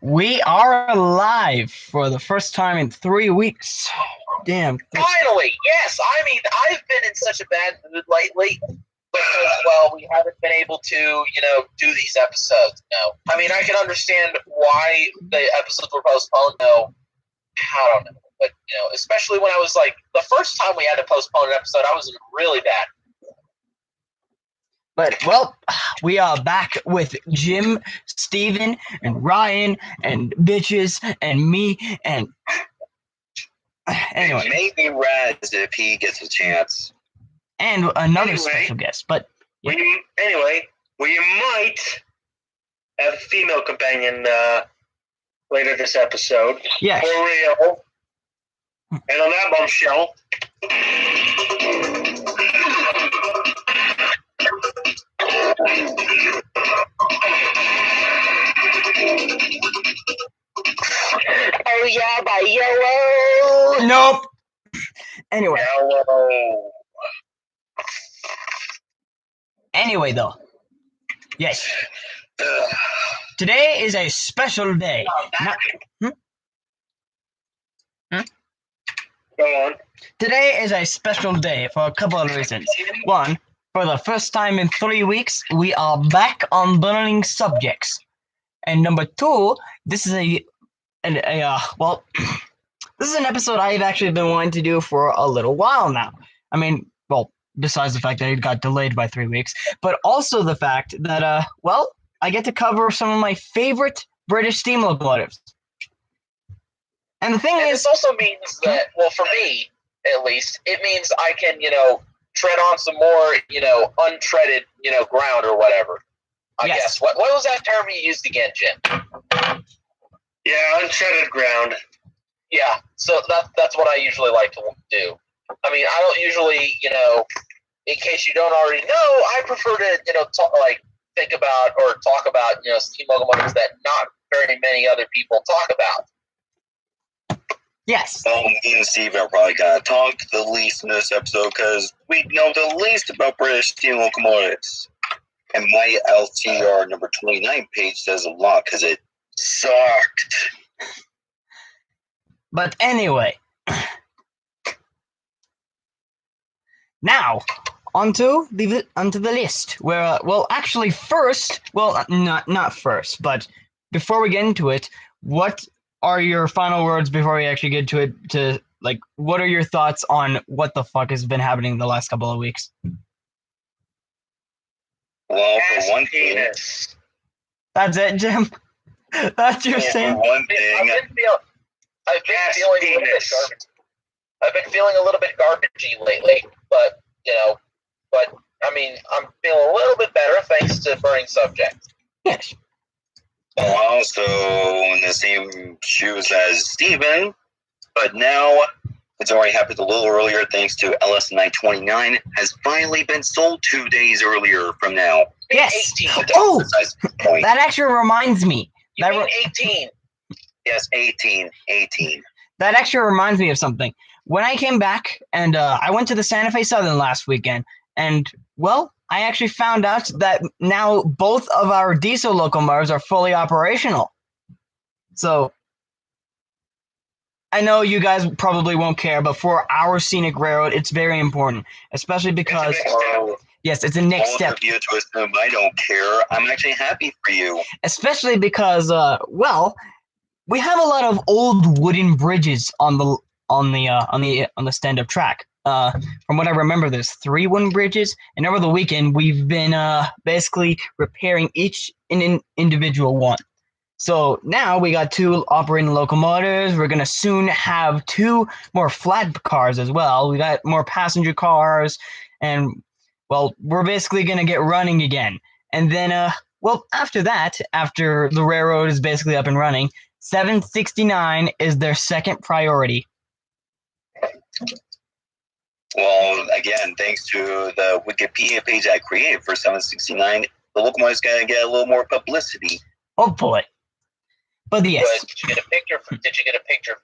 We are live for the first time in 3 weeks. Damn. Finally, yes. I mean, I've been in such a bad mood lately because, well, we haven't been able to, do these episodes. No, I mean, I can understand why the episodes were postponed. No, I don't know, but especially when I was like the first time we had to postpone an episode, I was really bad. But, well, we are back with Jim, Steven, and Ryan, and Bitches, and me, and... Anyway. Maybe Raz if he gets a chance. And another special guest, but... Yeah. We might have a female companion later this episode. Yes. For real. And on that bombshell... Oh yeah, by yellow. Nope. Anyway. Yellow. Anyway, though. Yes. Today is a special day. Go on. Today is a special day for a couple of reasons. One, for the first time in 3 weeks, we are back on burning subjects. And number two, this is this is an episode I've actually been wanting to do for a little while now. I mean, well, besides the fact that it got delayed by 3 weeks, but also the fact that, I get to cover some of my favorite British steam locomotives. And the thing is... this also means that, well, for me, at least, it means I can, tread on some more, untreaded, ground or whatever. I guess. What was that term you used again, Jim? Yeah, untreaded ground. Yeah, so that's what I usually like to do. I mean, I don't usually, in case you don't already know, I prefer to, think about or talk about, steam locomotives that not very many other people talk about. Yes. Well, me and Steve are probably going to talk the least in this episode because we know the least about British steam locomotives. And my LTR number 29 page says a lot because it sucked. But anyway. Now, onto the list. Where, actually first, not first, but before we get into it, what are your final words before we actually get to it? What are your thoughts on what the fuck has been happening the last couple of weeks? Well, for one thing... That's it, Jim? That's your saying? For one thing... I've been feeling a little bit garbagey lately, but, I mean, I'm feeling a little bit better thanks to burning subjects. Yes. Also in the same shoes as Steven, but now it's already happened a little earlier thanks to LS9 29 has finally been sold 2 days earlier from now. Yes. 18. Oh, that actually reminds me. You mean 18. Yes, 18. That actually reminds me of something. When I came back and I went to the Santa Fe Southern last weekend, and, I actually found out that now both of our diesel locomotives are fully operational. So, I know you guys probably won't care, but for our scenic railroad, it's very important, especially because... Yes, it's a next step. Of you to assume I don't care. I'm actually happy for you. Especially because, we have a lot of old wooden bridges on the stand-up track. From what I remember, there's 3 wooden bridges, and over the weekend we've been basically repairing each individual one. So now we got 2 operating locomotives. We're gonna soon have 2 more flat cars as well. We got more passenger cars, and we're basically gonna get running again. And then after that, after the railroad is basically up and running, 769 is their second priority. Well, again, thanks to the Wikipedia page I created for 769, the locomotive's got to get a little more publicity. Oh boy! But yes. Did you get a picture for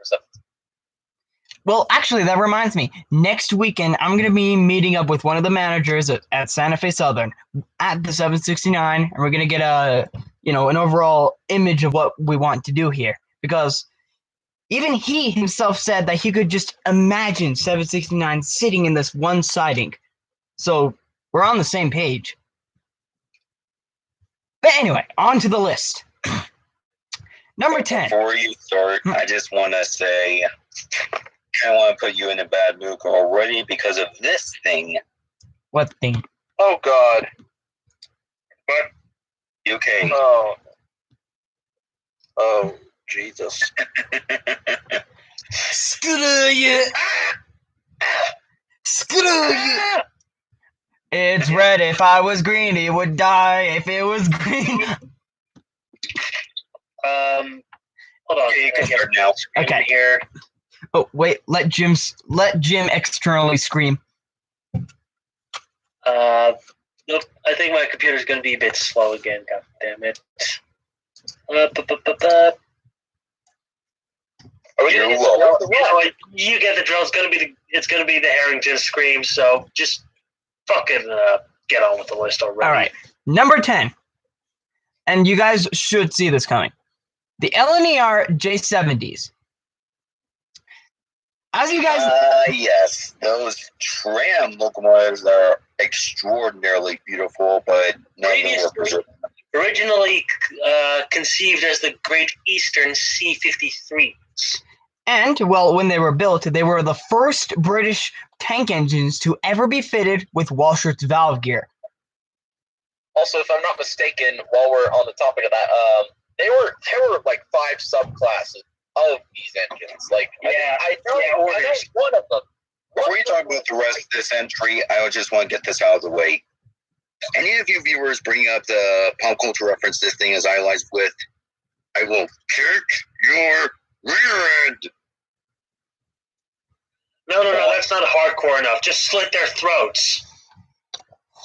something? Well, actually, that reminds me. Next weekend, I'm going to be meeting up with one of the managers at Santa Fe Southern at the 769, and we're going to get an overall image of what we want to do here. Because even he himself said that he could just imagine 769 sitting in this one siding. So we're on the same page. But anyway, on to the list. Number 10. Before you start, I just want to say I don't want to put you in a bad mood already because of this thing. What thing? Oh God. What? You okay? Oh Jesus. Screw you! Screw you! It's red. If I was green, it would die. If it was green. Hold on. Okay, you can start now. Okay. Here. Oh wait, let Jim externally scream. Nope. I think my computer's going to be a bit slow again. God damn it. Are we You're gonna welcome. You know what? You get the drill. It's gonna be the Harrington scream. So just fucking get on with the list already. All right, number 10, and you guys should see this coming. The LNER J70s. As you guys, Yes, those tram locomotives are extraordinarily beautiful, but none of them were preserved. Originally conceived as the Great Eastern C-53s. and well, when they were built, they were the first British tank engines to ever be fitted with Walschaerts valve gear. Also, if I'm not mistaken, while we're on the topic of that, there were like 5 subclasses of these engines. Like, I know one of them. Before you talk about the rest of this entry, I just want to get this out of the way. Any of you viewers bring up the pop culture reference this thing is idolized with, I will kick your rear end. No, that's not hardcore enough. Just slit their throats.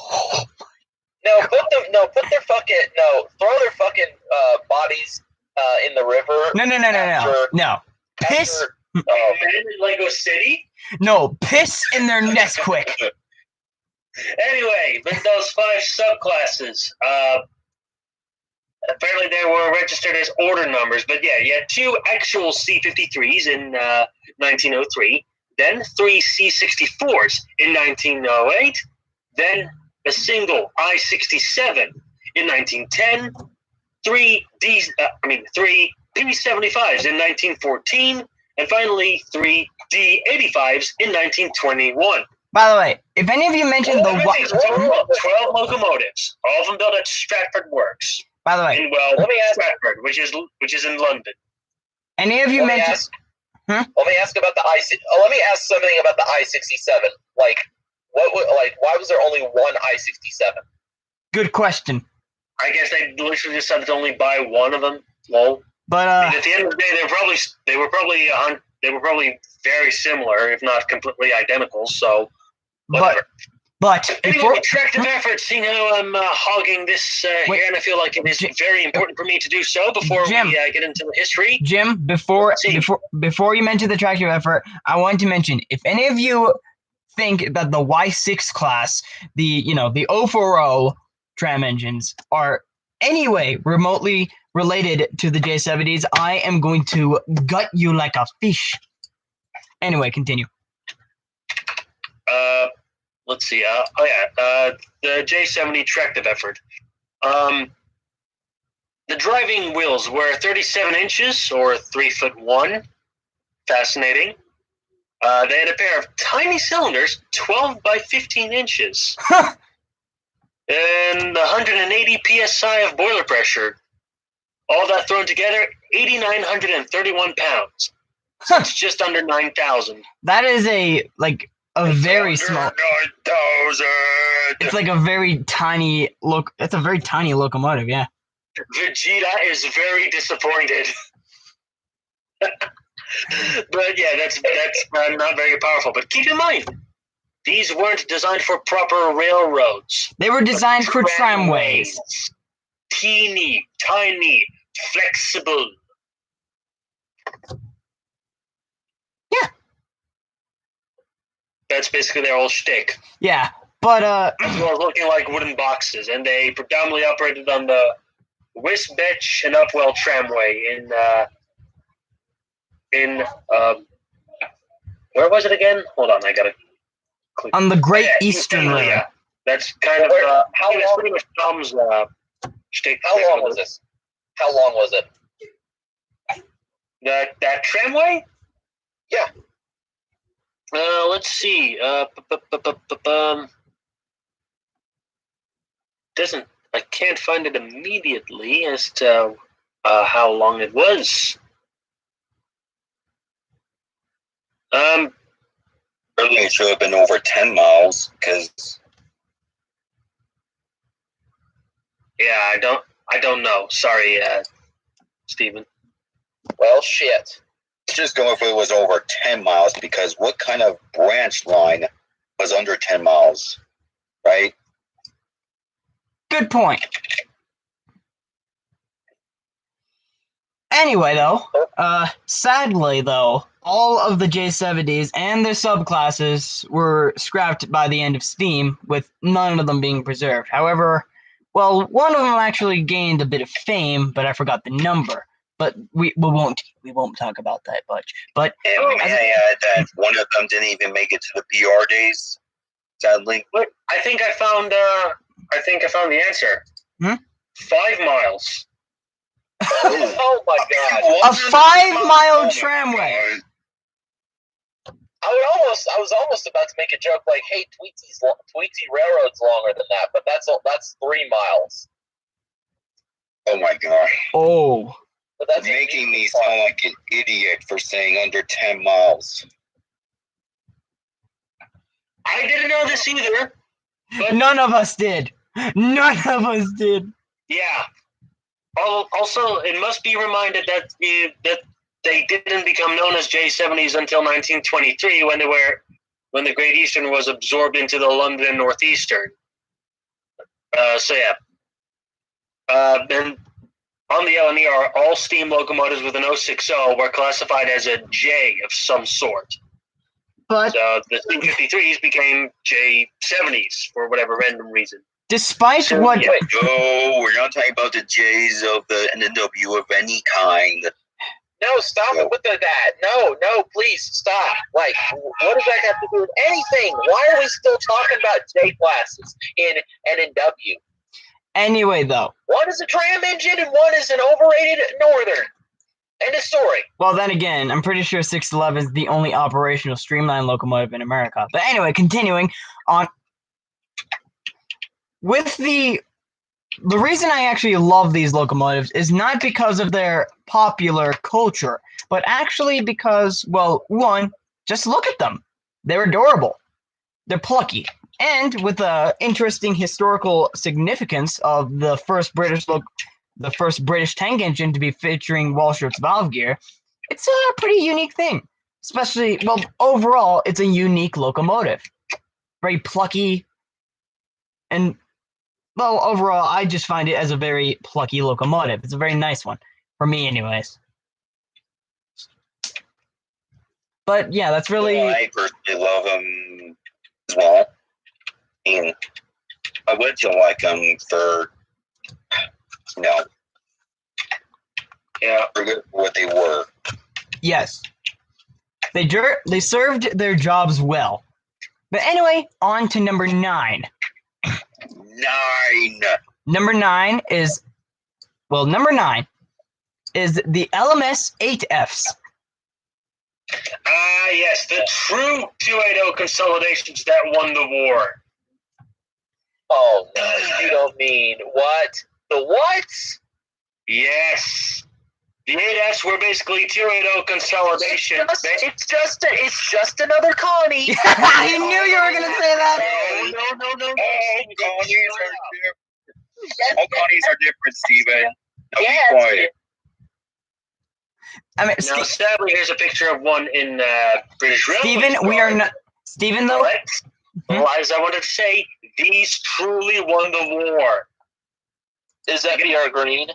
Throw their fucking bodies in the river. No. Piss. In Lego City? No, piss in their Nesquik. Anyway, but those 5 subclasses, apparently they were registered as order numbers, but yeah, you had 2 actual C-53s in 1903, then 3 C-64s in 1908, then a single I-67 in 1910, 3 P-75s in 1914, and finally 3 D-85s in 1921. By the way, if any of you mentioned the 12 locomotives, all of them built at Stratford Works. By the way, let me ask Stratford, which is in London. Any of you mentioned? Let me ask about the Let me ask something about the I-67. Like, why was there only one I-67? Good question. I guess they literally decided to only buy one of them. Lol. But at the end of the day, they were probably very similar, if not completely identical. So, whatever. But anyway, attractive efforts. You know, I'm hogging this here, and I feel like it is very important for me to do so before we get into the history. Jim, before you mention the attractive effort, I want to mention, if any of you think that the Y6 class, the 040 tram engines are anyway remotely related to the J70s, I am going to gut you like a fish. Anyway, continue. Let's see. The J70 tractive effort. The driving wheels were 37 inches or 3'1". Fascinating. They had a pair of tiny cylinders, 12 by 15 inches. And 180 psi of boiler pressure. All that thrown together, 8,931 pounds. So it's just under 9,000. That is a very small. 9,000. It's like a very tiny look. It's a very tiny locomotive, yeah. Vegeta is very disappointed. But yeah, that's not very powerful. But keep in mind, these weren't designed for proper railroads. They were designed for tramways. Teeny, tiny, flexible. Yeah. That's basically their whole shtick. Yeah, but As well as looking like wooden boxes, and they predominantly operated on the Wisbech and Upwell tramway in where was it again? Hold on, I gotta click. on the Great Yeah, Eastern Railway. Yeah, that's kind of how that's long? pretty much Tom's shtick. How long was this? How long was it? That tramway? Yeah. Let's see. Doesn't I can't find it immediately as to how long it was. Really, it should have been over 10 miles because Yeah, I don't know. Sorry, Stephen. Well, shit. let's just go if it was over 10 miles because what kind of branch line was under 10 miles, right? Good point. Anyway, though, sadly, though, all of the J70s and their subclasses were scrapped by the end of Steam, with none of them being preserved. However, well, one of them actually gained a bit of fame, but I forgot the number. But we won't talk about that much. But And that one of them didn't even make it to the PR days, sadly. Look, I think I found the answer. 5 miles. Oh my god. a 5-mile tramway. I was almost about to make a joke like, "Hey, Tweetsy Railroad's longer than that," but that's 3 miles. Oh my god. Oh. But that's Making me sound like an idiot for saying under 10 miles. I didn't know this either. But None of us did. None of us did. yeah. Also, it must be reminded that they didn't become known as J70s until 1923 when the Great Eastern was absorbed into the London Northeastern. And on the LNER, all steam locomotives with an 060 were classified as a J of some sort. But So the steam 53s became J70s for whatever random reason. despite what No, we're not talking about the J's of the NW of any kind. No, stop it with that. No, please stop. Like, what does that have to do with anything? Why are we still talking about J classes in NW? Anyway, though. One is a tram engine and one is an overrated Northern. End of story. Well, then again, I'm pretty sure 611 is the only operational streamline locomotive in America. But anyway, continuing on. With the reason I actually love these locomotives is not because of their popular culture, but actually because, well, one, just look at them. They're adorable. They're plucky. And with the interesting historical significance of the first British tank engine to be featuring Walschaerts valve gear, it's a pretty unique thing. Especially, well, overall, it's a unique locomotive. Very plucky. And, well, overall, I just find it as a very plucky locomotive. It's a very nice one. For me, anyways. But, yeah, that's really... I personally love them as well. And I would like them for, for what they were. Yes. They served their jobs well. But anyway, on to number 9. 9. Number 9 is the LMS 8Fs. Ah, yes, the true 280 consolidations that won the war. Oh, no, you don't mean what? The what? Yes. The 8Fs were basically 280 consolidations. It's just another Connie. I knew you were going to say that. No. All Connies are different, Steven. Now Yeah, be quiet. I mean, Now, sadly, here's a picture of one in British Railway. Steven, we are not... Steven, though? Well, as I wanted to say, these truly won the war. Is that BR green?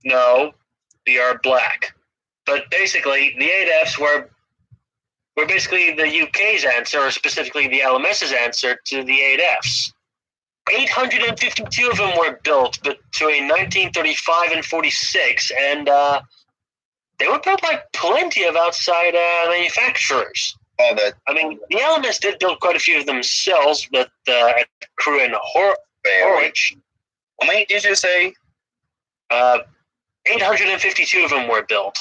No, BR black. But basically, the 8Fs were basically the UK's answer, or specifically the LMS's answer to the 8Fs. 852 of them were built between 1935 and 46, and they were built by plenty of outside manufacturers. Oh, that I mean, the LMS did build quite a few of themselves, but at Crewe and Horwich. How many did you say? 852 of them were built.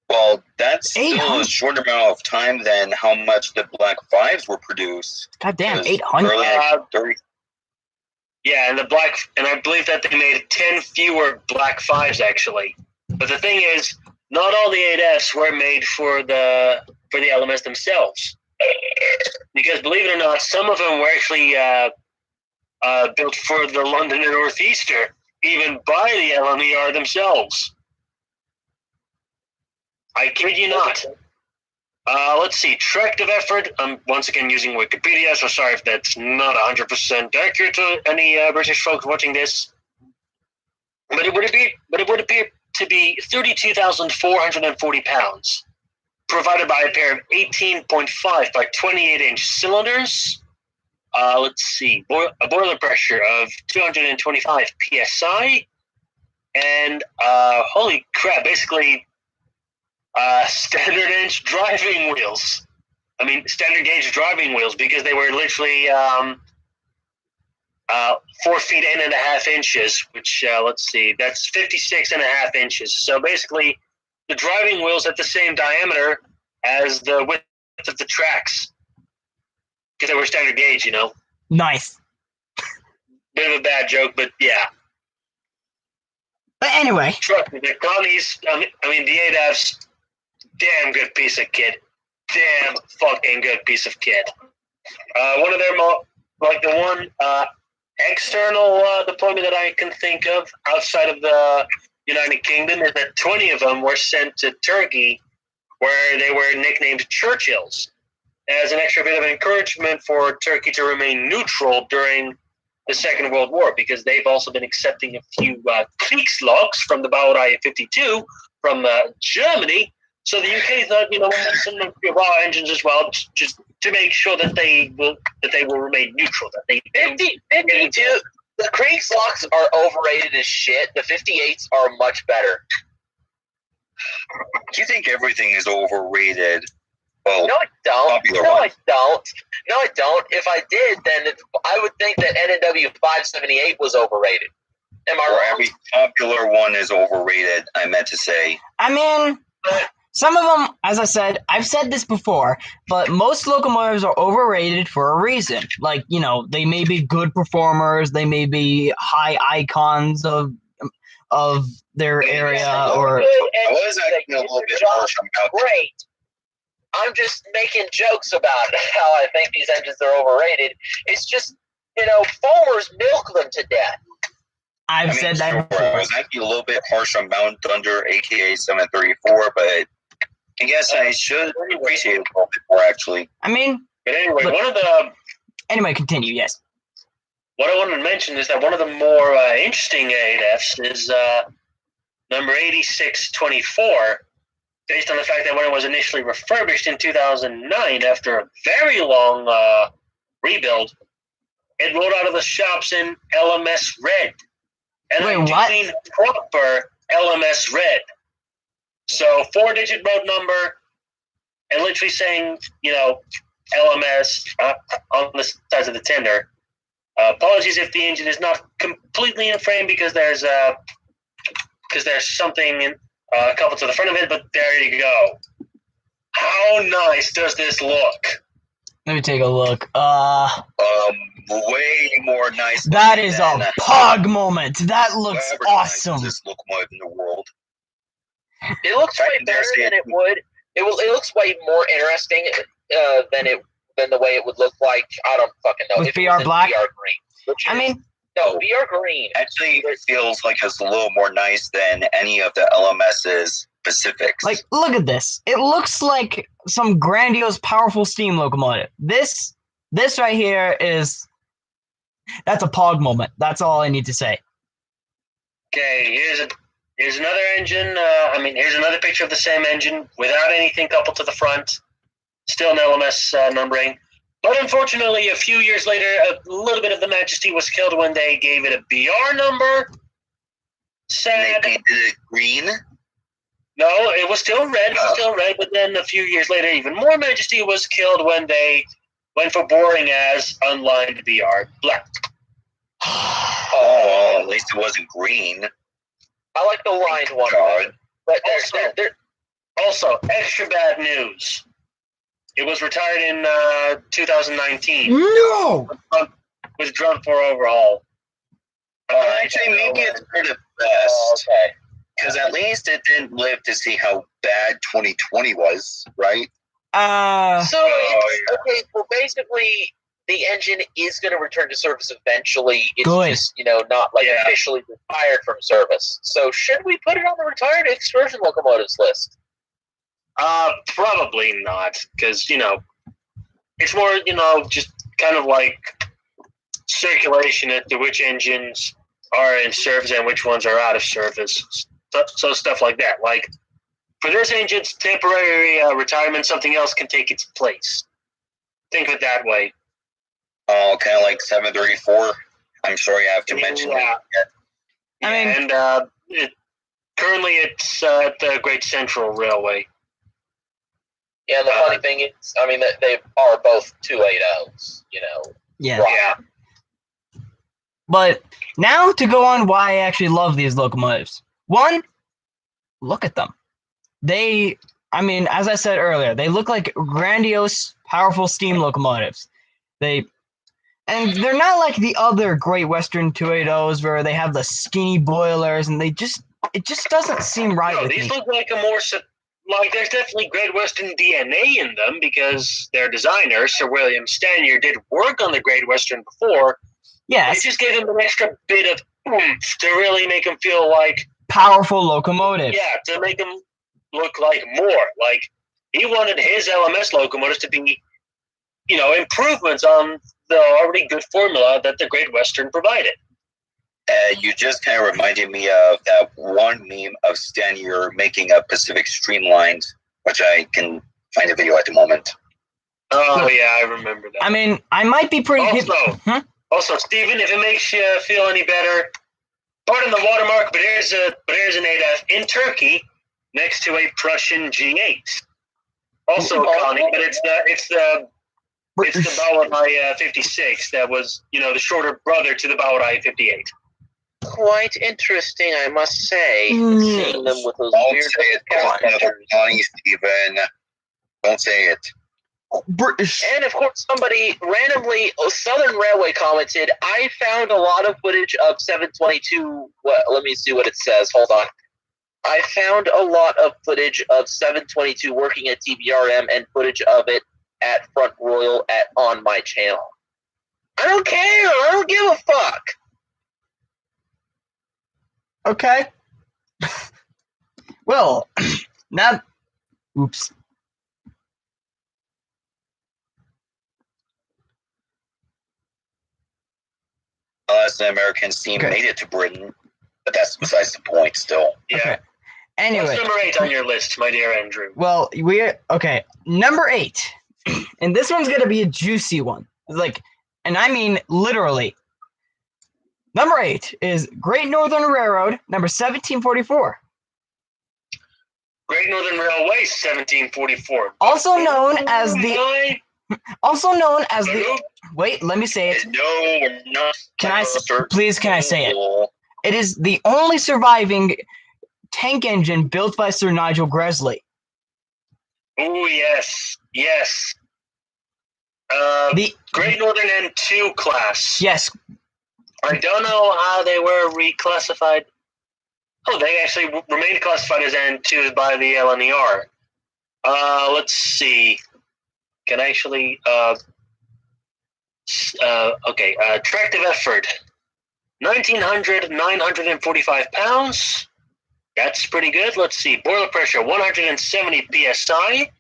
Well, that's still 800? a short amount of time than how much the Black Fives were produced. God damn, 'Cause 800. early- Yeah, and I believe that they made 10 fewer Black Fives actually. But the thing is, not all the 8Fs were made for the LMS themselves, because believe it or not, some of them were actually built for the London and Northeaster, even by the LMER themselves. I kid you not. Let's see. Tract of effort. I'm once again using Wikipedia, so sorry if that's not 100% accurate to any British folks watching this. But it would appear to be 32,440 pounds, provided by a pair of 18.5 by 28-inch cylinders. Let's see. A boiler pressure of 225 psi, and holy crap! Basically. Standard inch driving wheels. I mean, standard gauge driving wheels, because they were literally 4 feet 8.5 inches, which, let's see, that's 56.5 inches. So basically, the driving wheels had the same diameter as the width of the tracks, because they were standard gauge, you know? Nice. Bit of a bad joke, but yeah. But anyway. Trust me, the Connies, I mean, the 8Fs, damn good piece of kit. Damn fucking good piece of kit. One of their the one external deployment that I can think of outside of the United Kingdom is that 20 of them were sent to Turkey, where they were nicknamed Churchills, as an extra bit of encouragement for Turkey to remain neutral during the Second World War, because they've also been accepting a few Kriegsloks from the Baureihe 52 from Germany. So the UK thought, you know, some raw engines as well, just to make sure that they will remain neutral. That they 52. The Kriegslocks are overrated as shit. The 58s are much better. You think everything is overrated? Well, No, I don't. popular No, one. I don't. No, I don't. If I did, then I would think that NNW 578 was overrated. Am I or wrong? every popular one is overrated, I meant to say. I mean, some of them, as I said, I've said this before, but most locomotives are overrated for a reason. Like, you know, they may be good performers, they may be high icons of their area, or I was acting a little bit harsh about that. Great. I'm just making jokes about how I think these engines are overrated. It's just, you know, foamers milk them to death. I've said that sure, before. I was acting a little bit harsh on Mount Thunder, aka 734, but I guess I should appreciate it a little bit more, actually. I mean, But anyway, Look- anyway, continue, yes. what I wanted to mention is that one of the more interesting 8Fs is number 8624, based on the fact that when it was initially refurbished in 2009, after a very long rebuild, it rolled out of the shops in LMS red. And Wait, I do what? mean proper LMS red. So 4-digit road number, and literally saying, you know, LMS on the sides of the tender. Apologies if the engine is not completely in frame, because there's something coupled to the front of it, but there you go. How nice does this look? Let me take a look. Way more nice. That is than a pog moment. That looks whoever awesome. designs this locomotive in the world. It looks way better than it would. It looks way more interesting than the way it would look like. I don't fucking know. With if it BR was in black? BR green. Which I is- mean, no, BR green. Actually, it feels like it's a little more nice than any of the LMS's specifics. like, look at this. It looks like some grandiose, powerful steam locomotive. This right here that's a pog moment. That's all I need to say. Okay, here's another engine. Here's another picture of the same engine without anything coupled to the front. still an LMS numbering. But unfortunately, a few years later, a little bit of the Majesty was killed when they gave it a BR number. Sad. They painted it green. No, it was still red. It was still red. But then a few years later, even more Majesty was killed when they went for boring as unlined BR black. Oh, at least it wasn't green. I like the lined one. God. But Also, extra bad news. It was retired in 2019. No! Was drawn for overhaul. Actually, maybe it's for the best. okay. Because at least it didn't live to see how bad 2020 was, right? So okay. Well, basically, the engine is going to return to service eventually. It's Good. just not officially retired from service. So should we put it on the retired excursion locomotives list? Probably not, because it's more just kind of like circulation as to which engines are in service and which ones are out of service. So stuff like that. Like for this engine's temporary retirement, something else can take its place. Think of it that way. Oh, kind of like 734. I'm sure you have to mention that. I mean, and currently it's at the Great Central Railway. Yeah, and the funny thing is, they are both 280s. yeah. Right. Yeah. But now to go on why I actually love these locomotives. One, look at them. As I said earlier, they look like grandiose, powerful steam locomotives. And they're not like the other Great Western 280s where they have the skinny boilers and it just doesn't seem right with these me. look like a more there's definitely Great Western DNA in them because their designer, Sir William Stanier, did work on the Great Western before. Yes. It just gave them an extra bit of oomph to really make them feel like powerful locomotives. Yeah, to make them look like more. Like he wanted his LMS locomotives to be, improvements on the already good formula that the Great Western provided. You just kind of reminded me of that one meme of Stanier making a Pacific Streamlined, which I can find a video at the moment. Oh, yeah, I remember that. I might be pretty Also, Stephen, if it makes you feel any better, pardon the watermark, but here's an 8F in Turkey next to a Prussian G8. Also Connie, but it's the Bauer I-56 that was, the shorter brother to the Bauer I-58. Quite interesting, I must say. Seeing them with those Don't weird say it, Connie, Stephen. Don't say it. British. And of course, somebody randomly, Southern Railway commented, I found a lot of footage of 722. Let me see what it says. Hold on. I found a lot of footage of 722 working at TBRM and footage of it at Front Royal on my channel. I don't care. I don't give a fuck. Okay. Well, now, oops. Unless the American team made it to Britain, but that's besides the point still. Yeah. Okay. Anyway. What's number 8 on your list, my dear Andrew? Well, okay. Number 8. And this one's going to be a juicy one. And I mean literally. Number 8 is Great Northern Railroad, number 1744. Great Northern Railway, 1744. Also known as the. Wait, let me say it. No, we're not. Can I say it? It is the only surviving tank engine built by Sir Nigel Gresley. Oh, yes. The Great Northern N2 class. Yes. I don't know how they were reclassified. Oh, they actually remained classified as N2s by the LNER. Let's see. Can actually... tractive effort. 945 pounds. That's pretty good. Let's see. Boiler pressure, 170 psi.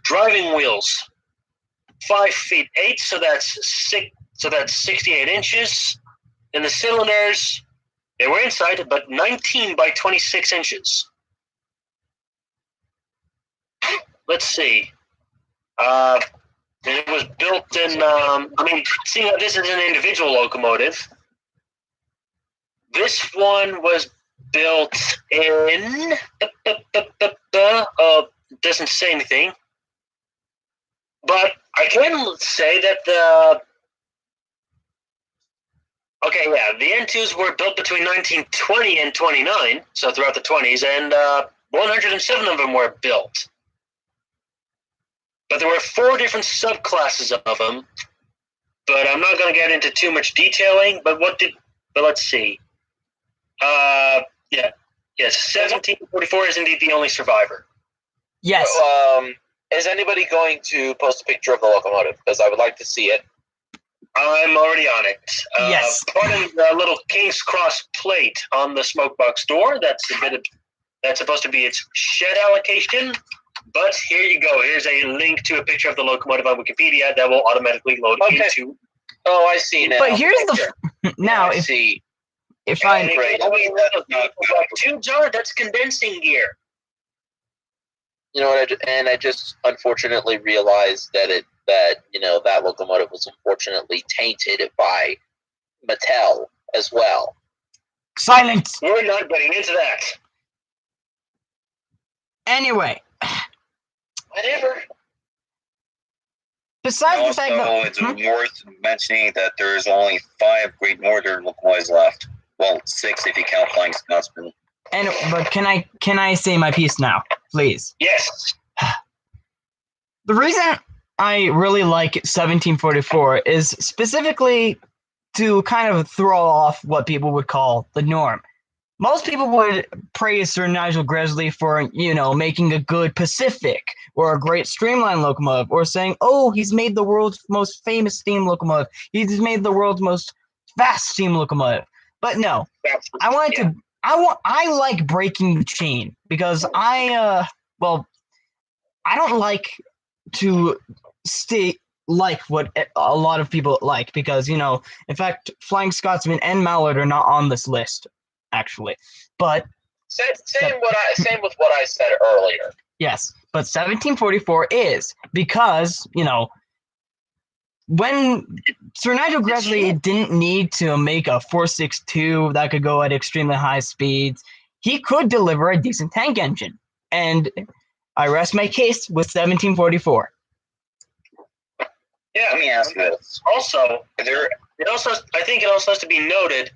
Driving wheels, 5 feet 8, so that's 68 inches. And the cylinders, they were inside, but 19 by 26 inches. Let's see. It was built in. See, this is an individual locomotive. This one was built in. Doesn't say anything, but I can say that the. Okay, yeah, the N2s were built between 1920 and 29, so throughout the 20s, and 107 of them were built. But there were 4 different subclasses of them. But I'm not going to get into too much detailing. But let's see. Yes, 1744 is indeed the only survivor. Yes. Is anybody going to post a picture of the locomotive? Because I would like to see it. I'm already on it. Yes. Putting the little King's Cross plate on the smokebox door. That's supposed to be its shed allocation. But here you go. Here's a link to a picture of the locomotive on Wikipedia that will automatically load into. Oh, I see now. But here's now I see. if I tubes are, that's condensing gear. You know what? I just unfortunately realized that that locomotive was unfortunately tainted by Mattel as well. silence. We're not getting into that. Anyway, Whatever. besides the fact that it's worth mentioning that there's only 5 Great Northern locomotives left. Well, 6 if you count Flying Scotsman. but can I say my piece now, please? Yes. The reason I really like 1744 is specifically to kind of throw off what people would call the norm. Most people would praise Sir Nigel Gresley for, making a good Pacific or a great streamline locomotive, or saying, oh, he's made the world's most famous steam locomotive. He's made the world's most fast steam locomotive. But no, I like breaking the chain because I don't like to stay like what a lot of people like because, in fact, Flying Scotsman and Mallard are not on this list, actually. But same with what I said earlier. yes, but 1744 is because, when Sir Nigel Gresley didn't need to make a 462 that could go at extremely high speeds, he could deliver a decent tank engine. And I rest my case with 1744. Yeah, Let me ask you this. Also, I think it also has to be noted,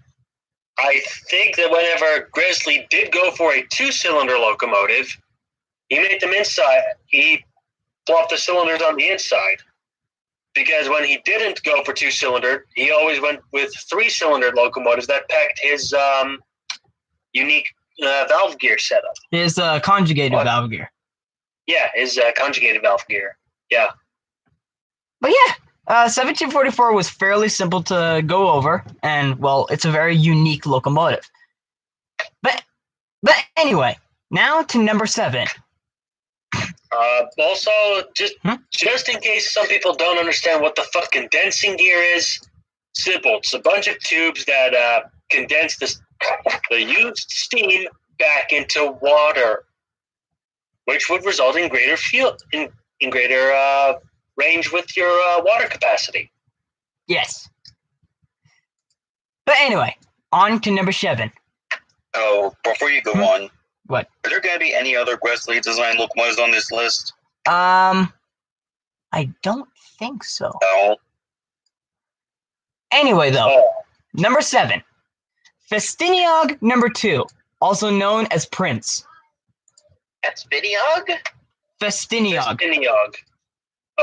I think that whenever Gresley did go for a 2-cylinder locomotive, he made them inside. He plopped the cylinders on the inside. Because when he didn't go for 2-cylinder, he always went with 3-cylinder locomotives that packed his unique valve gear setup. His conjugated valve gear. Yeah, his conjugated valve gear. Yeah. But yeah, 1744 was fairly simple to go over, and well, it's a very unique locomotive. But anyway, now to number 7. Also, just in case some people don't understand what the fuck condensing gear is, simple. It's a bunch of tubes that condense the used steam back into water, which would result in greater fuel in greater range with your water capacity. Yes. But anyway, on to number 7. Oh, before you go on, what? Are there going to be any other Gresley design locomotives on this list? I don't think so. No. Anyway, though, number 7, Festiniog number 2, also known as Prince. Festiniog? Festiniog. Festiniog.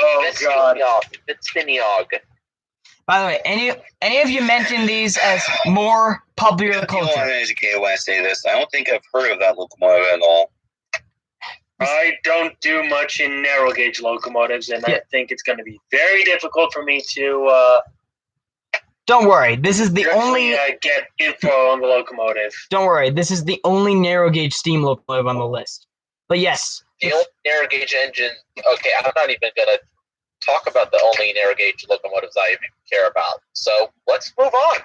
Oh God. Festiniog. By the way, any of you mention these as more popular culture? I'm educated when I say this. I don't think I've heard of that locomotive at all. I don't do much in narrow gauge locomotives, and I think it's going to be very difficult for me to. Don't worry, this is the only get info on the locomotive. Don't worry, this is the only narrow gauge steam locomotive on the list. But yes, the only narrow gauge engine. Okay, I'm not even gonna talk about the only narrow gauge locomotives I even care about. So let's move on.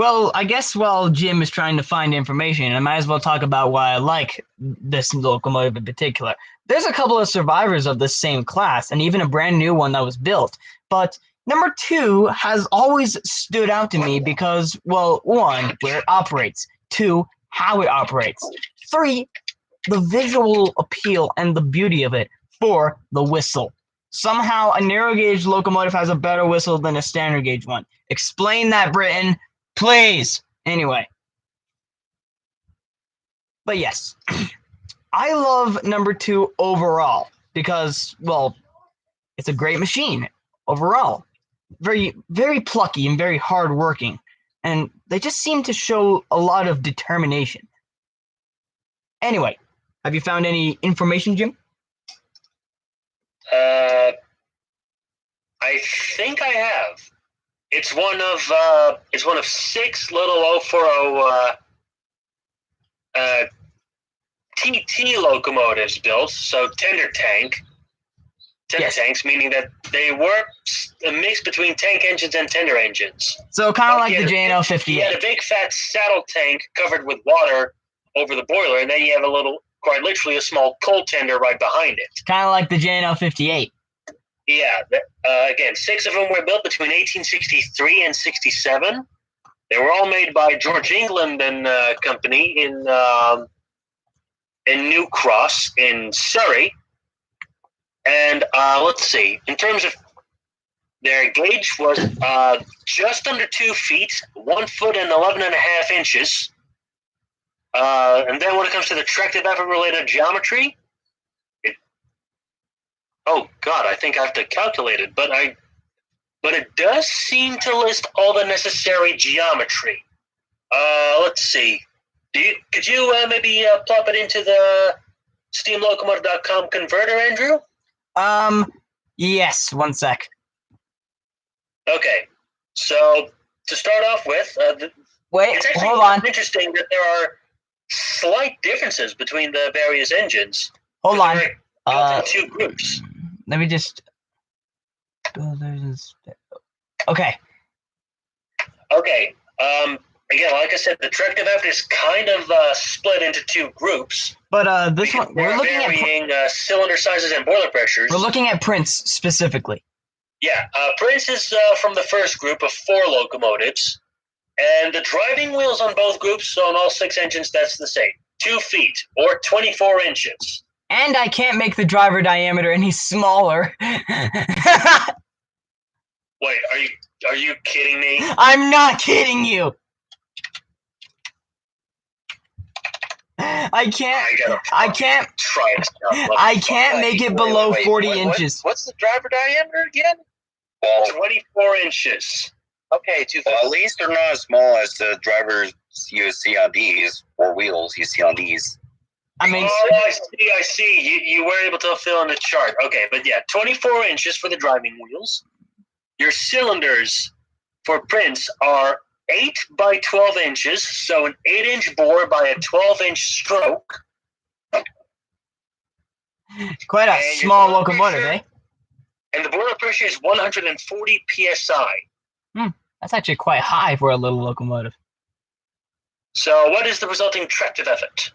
Well, I guess while Jim is trying to find information, I might as well talk about why I like this locomotive in particular. There's a couple of survivors of this same class, and even a brand new one that was built. But number 2 has always stood out to me because, well, 1, where it operates, 2, how it operates, 3, the visual appeal and the beauty of it, 4, the whistle. Somehow a narrow gauge locomotive has a better whistle than a standard gauge one. Explain that, Britain. Please. Anyway. But yes, I love number 2 overall because, well, it's a great machine overall. Very, very plucky and very hardworking. And they just seem to show a lot of determination. Anyway, have you found any information, Jim? I think I have. It's one of 6 little 040 TT locomotives built, so tender tanks, meaning that they were a mix between tank engines and tender engines. So kind of like the JNO58. You had a big fat saddle tank covered with water over the boiler, and then you have quite literally a small coal tender right behind it. Kind of like the JNO58. Yeah, again, 6 of them were built between 1863 and 67. They were all made by George England and Company in New Cross in Surrey. And let's see, in terms of their gauge was just under 2 feet, 1 foot and 11.5 inches. And then when it comes to the tractive effort related geometry, oh God, I think I have to calculate it, but it does seem to list all the necessary geometry. Let's see. Could you maybe plop it into the steamlocomotive.com converter, Andrew? Yes, 1 sec. Okay, so to start off with, Wait, it's actually hold on. interesting that there are slight differences between the various engines. Hold on. They're built in 2 groups. Let me just. Okay. Okay. Again, like I said, the tractive effort is kind of split into 2 groups. But this one, we're looking at varying cylinder sizes and boiler pressures. We're looking at Prince specifically. Yeah, Prince is from the first group of 4 locomotives, and the driving wheels on both groups, so on all 6 engines, that's the same, 2 feet or 24 inches. And I can't make the driver diameter any smaller. Wait, are you kidding me? I'm not kidding you. I can't make it below 40 inches. What's the driver diameter again? Well, 24 inches. Okay, 2 well, at least they're not as small as the drivers you see on these, or wheels you see on these. I mean, I see. You were able to fill in the chart. Okay, but yeah, 24 inches for the driving wheels. Your cylinders for Prince are 8 by 12 inches, so an 8-inch bore by a 12-inch stroke. quite a small locomotive, eh? And the boiler pressure is 140 psi. That's actually quite high for a little locomotive. So what is the resulting tractive effort?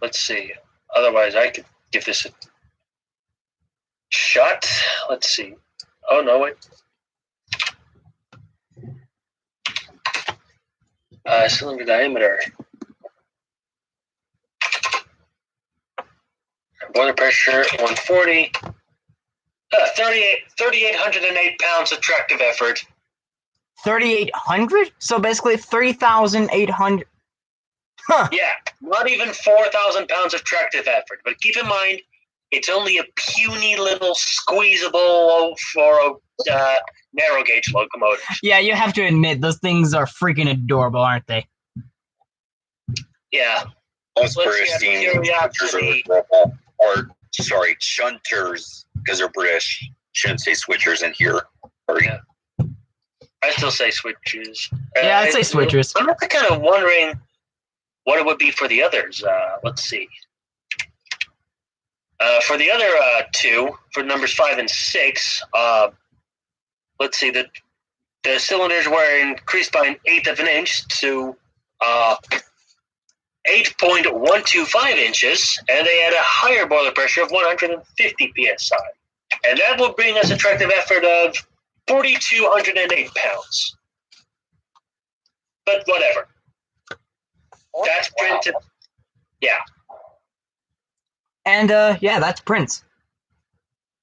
Let's see. Otherwise, I could give this a shot. Let's see. Oh, no, wait. Cylinder diameter. Boiler pressure, 140. 3,808 pounds of tractive effort. 3,800? So basically 3,800. Huh. Yeah, not even 4,000 pounds of tractive effort. But keep in mind, it's only a puny little squeezable for a narrow gauge locomotive. Yeah, you have to admit, those things are freaking adorable, aren't they? Yeah. Most Let's British see, steam curiosity. shunters, because they're British. Shouldn't say switchers in here. Yeah. I still say switches. Yeah, I'd say switchers. I'm also kind of wondering what it would be for the others. Let's see. For the other two, for numbers 5 and 6, let's see. The cylinders were increased by 1/8 of an inch to 8.125 inches, and they had a higher boiler pressure of 150 psi. And that will bring us a tractive effort of 4,208 pounds. But whatever. That's printed. Yeah. And yeah, that's Prince.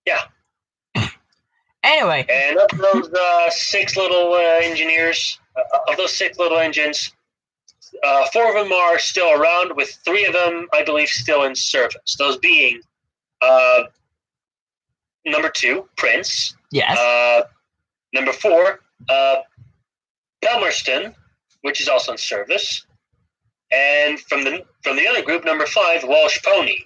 Yeah. Anyway. And of those 6 little engineers, of those 6 little engines, 4 of them are still around, with 3 of them, I believe, still in service. Those being number 2, Prince. Yes. Number 4, Palmerston, which is also in service. And from the other group, number 5, Walsh Pony.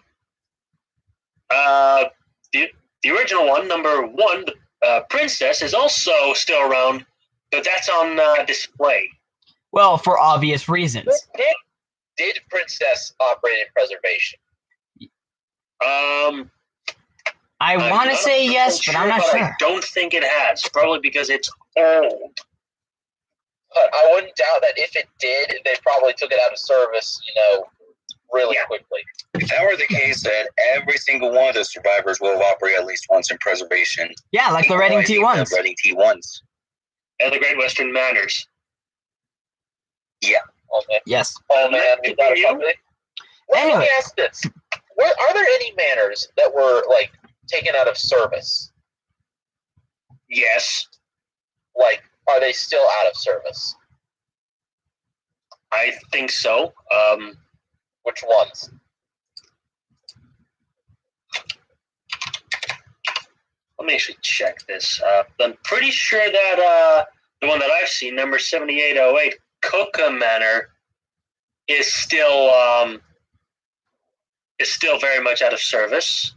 The original one, number 1, Princess, is also still around, but that's on display. Well, for obvious reasons. Did Princess operate in preservation? I want to say yes, but I'm not sure. I don't think it has, probably because it's old. But I wouldn't doubt that if it did, they probably took it out of service, really quickly. If that were the case, then every single one of the survivors will have operated at least once in preservation. Yeah, like the Reading T1s. The Reading T1s. And the Great Western Manners. Yeah. Okay. Yes. Oh, man, we've got a company. Let me ask this. Are there any manners that were, taken out of service? Yes. Are they still out of service? I think so. Which ones? Let me actually check this. I'm pretty sure that the one that I've seen, number 7808, Cookham Manor, is still very much out of service.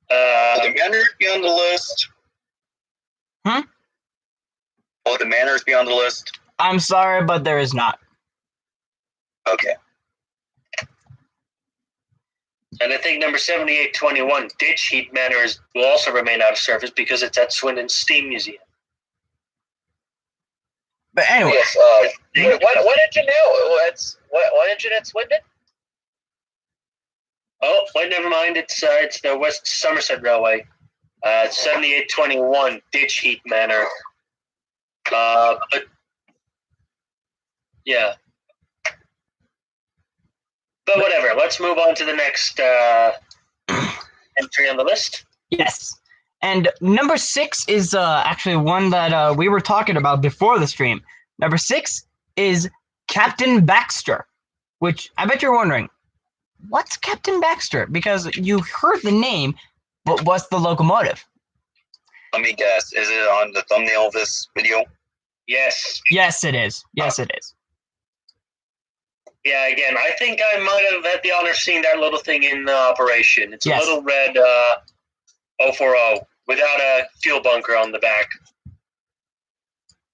Will the manors be on the list? Will the manors be on the list? I'm sorry, but there is not. Okay. And I think number 7821, Ditch Heat Manor, will also remain out of service because it's at Swindon Steam Museum. But anyway. Yes. What engine now? What engine at Swindon? Oh, wait, never mind. It's the West Somerset Railway. 7821, Ditch Heat Manor. But yeah. But whatever. Let's move on to the next entry on the list. Yes. And number 6 is actually one that we were talking about before the stream. Number 6 is Captain Baxter, which I bet you're wondering, what's Captain Baxter? Because you heard the name, but what's the locomotive? Let me guess. Is it on the thumbnail of this video? Yes. Yes, it is. Yes, it is. Yeah, again, I think I might have had the honor of seeing that little thing in operation. It's a little red 040 without a fuel bunker on the back.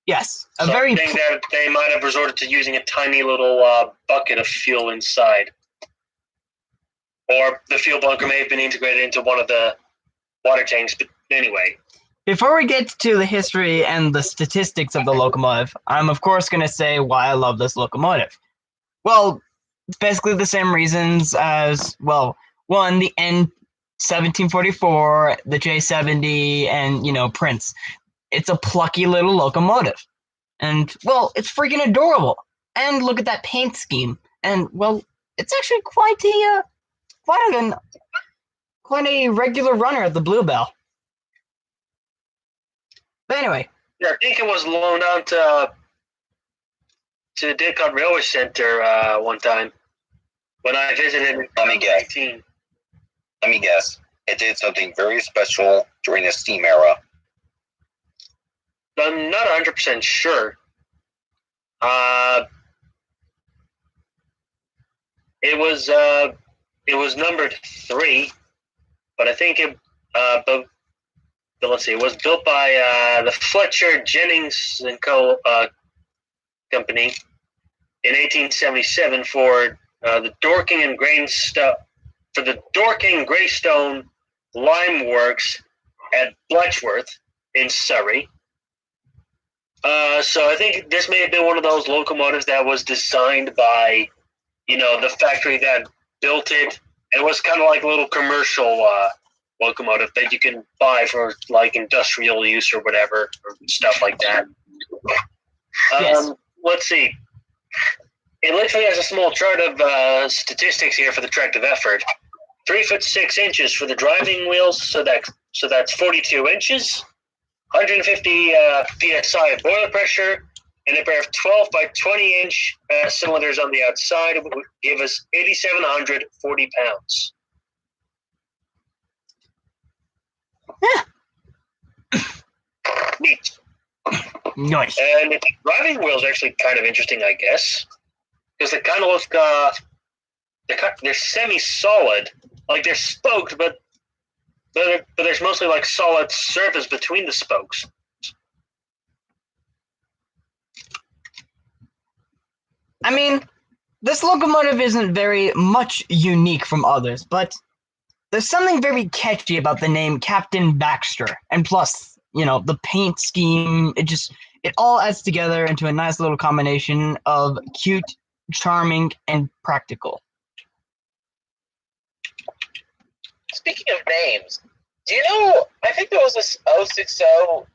Yes. So I think that they might have resorted to using a tiny little bucket of fuel inside. Or the fuel bunker may have been integrated into one of the water tanks, but anyway. Before we get to the history and the statistics of the locomotive, I'm of course going to say why I love this locomotive. Well, it's basically the same reasons as, well, one, the N1744, the J70, and, Prince. It's a plucky little locomotive. And, well, it's freaking adorable. And look at that paint scheme. And, well, it's actually quite a regular runner at the Bluebell. But anyway. Yeah, I think it was loaned out to the Didcot Railway Center one time when I visited in 2018. Let me guess. It did something very special during the steam era. I'm not 100% sure. It was numbered 3, but I think but let's see, it was built by the Fletcher Jennings and Co. Company in 1877 for the Dorking and Greystone Lime Works at Bletchworth in Surrey. So I think this may have been one of those locomotives that was designed by, the factory that built it. It was kind of like a little commercial locomotive that you can buy for like industrial use or whatever, or stuff like that. Yes. Let's see. It literally has a small chart of statistics here for the tractive effort. 3 foot 6 inches for the driving wheels, so that's 42 inches. 150 psi of boiler pressure, and a pair of 12 by 20 inch cylinders on the outside would give us 8,740 pounds. Neat. Nice. And the driving wheels are actually kind of interesting, I guess, because they kind of look they're semi-solid, like they're spoked, but there's mostly like solid surface between the spokes. I mean, this locomotive isn't very much unique from others, but there's something very catchy about the name Captain Baxter, and plus, the paint scheme, it all adds together into a nice little combination of cute, charming, and practical. Speaking of names, do you know, I think there was this 060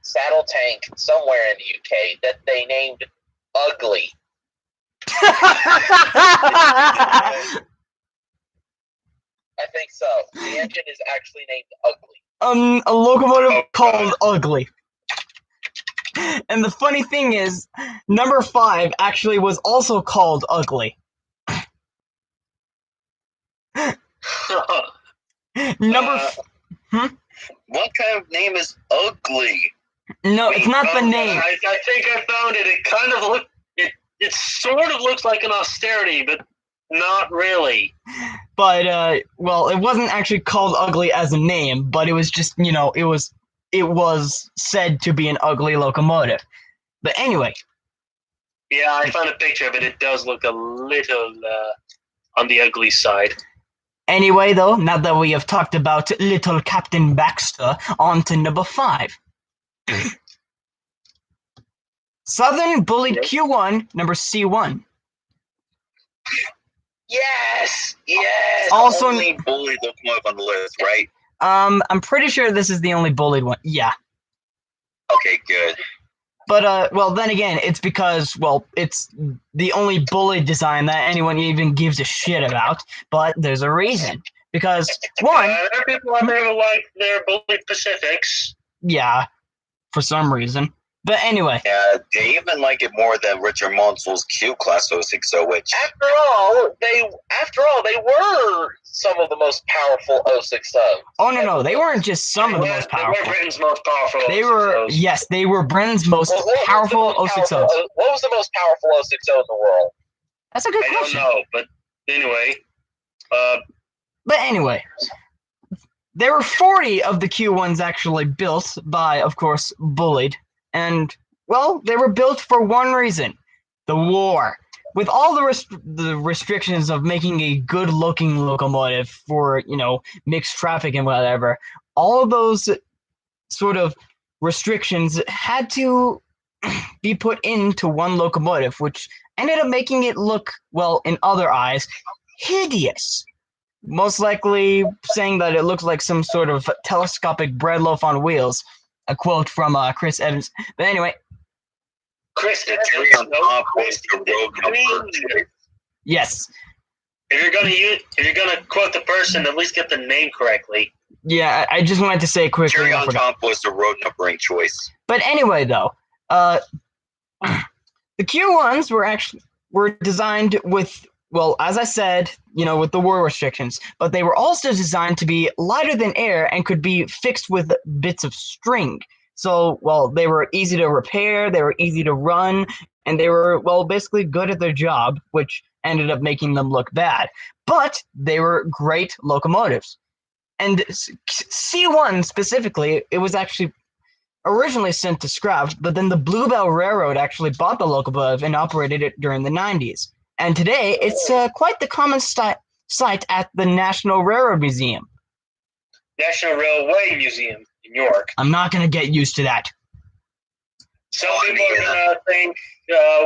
saddle tank somewhere in the UK that they named Ugly. I think so. The engine is actually named Ugly. A locomotive called Ugly. And the funny thing is, number 5 actually was also called Ugly. What kind of name is Ugly? No, it's not the name. I think I found it. It kind of it sort of looks like an austerity, but not really. But well, it wasn't actually called Ugly as a name, but it was just, it was said to be an ugly locomotive. But anyway. Yeah, I found a picture of it. It does look a little on the ugly side. Anyway, though, now that we have talked about little Captain Baxter, on to number 5. Southern Bullied Q1, number C1. Yes! Also, only bullied locomotive on the list, right? I'm pretty sure this is the only bullied one. Yeah. Okay, good. But, well, then again, it's because, well, it's the only bullied design that anyone even gives a shit about. But there's a reason. Because, one... there are people out there who like their bullied Pacifics. Yeah, for some reason. But anyway. Yeah, they even like it more than Richard Monsel's Q-Class 060, which... After all, they were some of the most powerful 060. Oh, no, they weren't just some of the most powerful. They were Britain's most powerful 060s. They were Britain's most powerful 060s. What was the most powerful 060 in the world? That's a good question. I don't know, but anyway. But anyway. There were 40 of the Q1s actually built by, of course, Bullied. And, well, they were built for one reason. The war. With all the restrictions of making a good-looking locomotive for, mixed traffic and whatever, all of those sort of restrictions had to be put into one locomotive, which ended up making it look, well, in other eyes, hideous. Most likely saying that it looked like some sort of telescopic bread loaf on wheels. A quote from Chris Evans. But anyway. Chris The cherry on top was the road number. Yes. If you're gonna quote the person, at least get the name correctly. Yeah, I just wanted to say quickly. Cherry on top was the road numbering choice. But anyway, though, the Q1s were designed with, well, as I said, with the war restrictions, but they were also designed to be lighter than air and could be fixed with bits of string. So, well, they were easy to repair, they were easy to run, and they were, well, basically good at their job, which ended up making them look bad. But they were great locomotives. And C1 specifically, it was actually originally sent to scrap, but then the Bluebell Railroad actually bought the locomotive and operated it during the 90s. And today, it's quite the common sight at the National Railroad Museum. National Railway Museum in York. I'm not going to get used to that. Some people are going to think,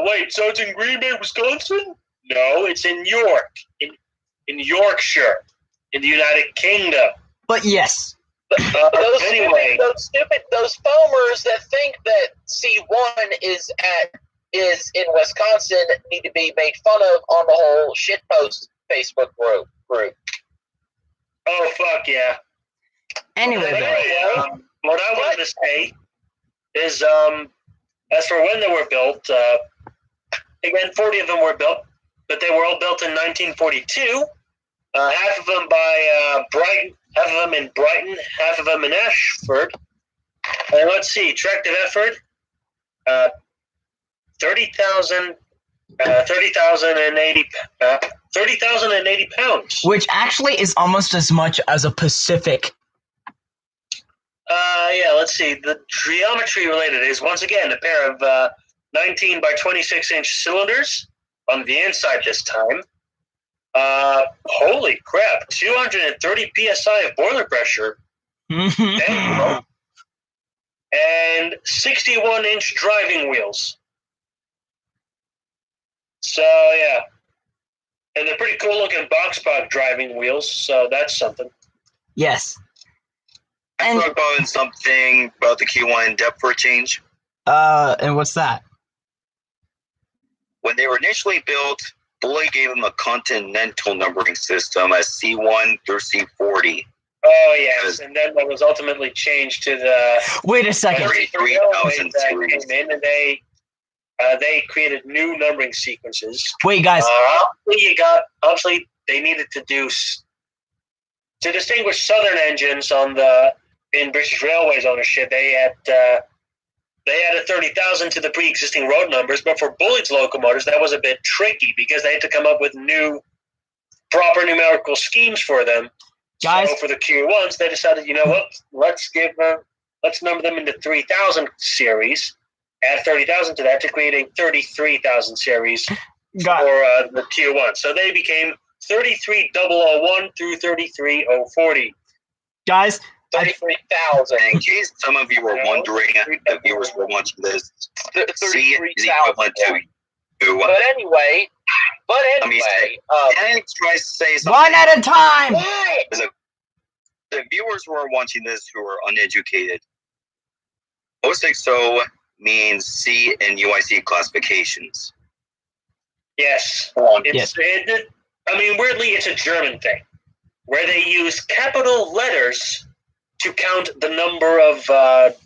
wait, so it's in Green Bay, Wisconsin? No, it's in York, in Yorkshire, in the United Kingdom. But yes. Anyway, those foamers that think that C1 is in Wisconsin need to be made fun of on the whole shitpost Facebook group. Oh fuck yeah! Anyway, what I wanted to say is, as for when they were built, again, 40 of them were built, but they were all built in 1942. Half of them by Brighton, half of them in Brighton, half of them in Ashford. And let's see, tractive effort, 30,080 pounds. Which actually is almost as much as a Pacific. Yeah, let's see. The geometry related is, once again, a pair of 19 by 26 inch cylinders on the inside this time. Holy crap, 230 psi of boiler pressure. And 61-inch driving wheels. So, yeah. And they're pretty cool looking box pod driving wheels, so that's something. Yes. I And wrote about something about the Q1 depth for a change. and what's that? When they were initially built, Bully gave them a continental numbering system as C1 through C40. Oh, yes, and then that was ultimately changed to the... Wait a second. 33,000 series. Came in, and they created new numbering sequences. Wait, guys. Obviously, they needed to do... To distinguish Southern engines in British Railways ownership, they added 30,000 to the pre-existing road numbers, but for Bullitt's locomotives, that was a bit tricky because they had to come up with new proper numerical schemes for them. Guys, so for the Q1s, they decided, you know what, let's number them into 3,000 series, add 30,000 to that to create a 33,000 series for the Q1. So they became 33,001 through 33,040. Guys, 33,000. In case some of you were wondering, the viewers were watching this, C is equivalent to U. But anyway, Can I try to say something? one at a time. what? The viewers who are watching this who are uneducated, 060 means C and UIC classifications. Yes. Yes. Weirdly, it's a German thing, where they use capital letters to count the number of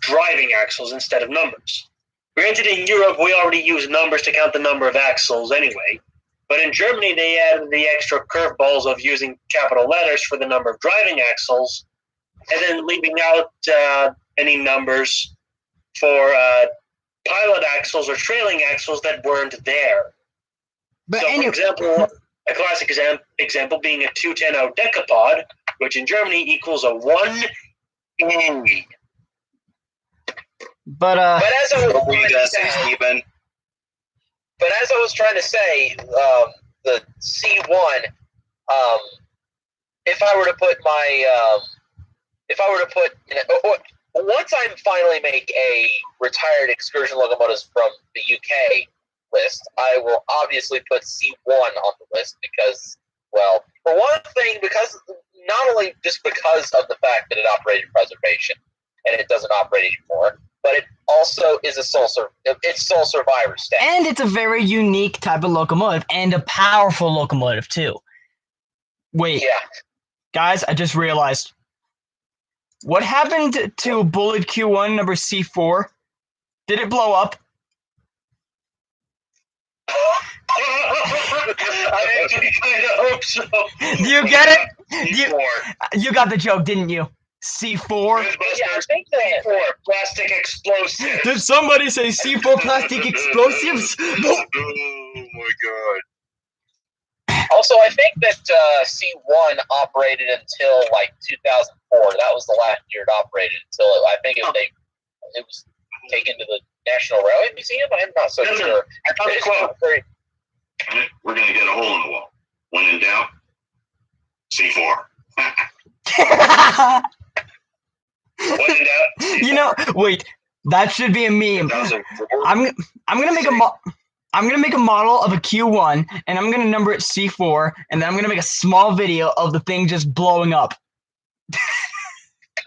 driving axles instead of numbers. Granted, in Europe, we already use numbers to count the number of axles anyway, but in Germany, they added the extra curveballs of using capital letters for the number of driving axles, and then leaving out any numbers for pilot axles or trailing axles that weren't there. But So, for example, a classic example being a 210 decapod, which in Germany equals a 1 E. But as I What were you going to say, Stephen? was trying to say, the C1, if I were to put once I finally make a retired excursion locomotives from the UK list, I will obviously put C1 on the list because, well, for one thing, not only just because of the fact that it operated preservation and it doesn't operate anymore, but it also is sole survivor status. and it's a very unique type of locomotive and a powerful locomotive too. Wait, Yeah. guys, I just realized. What happened to Bullet Q1 number C4? Did it blow up? I actually kind of hope so. Do you get it? C4. You got the joke, didn't you? C4? Yeah, I think that. C4, plastic explosive. Did somebody say C4 plastic explosives? Oh my god. Also, I think that C1 operated until like 2004. That was the last year it operated until it was taken to the National Railway Museum. I'm not so sure. We're going to get a hole in the wall. When in doubt, C4. When in doubt, You know, wait, that should be a meme. 2004. I'm gonna make I'm gonna make a model of a Q1, and I'm gonna number it C4, and then I'm gonna make a small video of the thing just blowing up.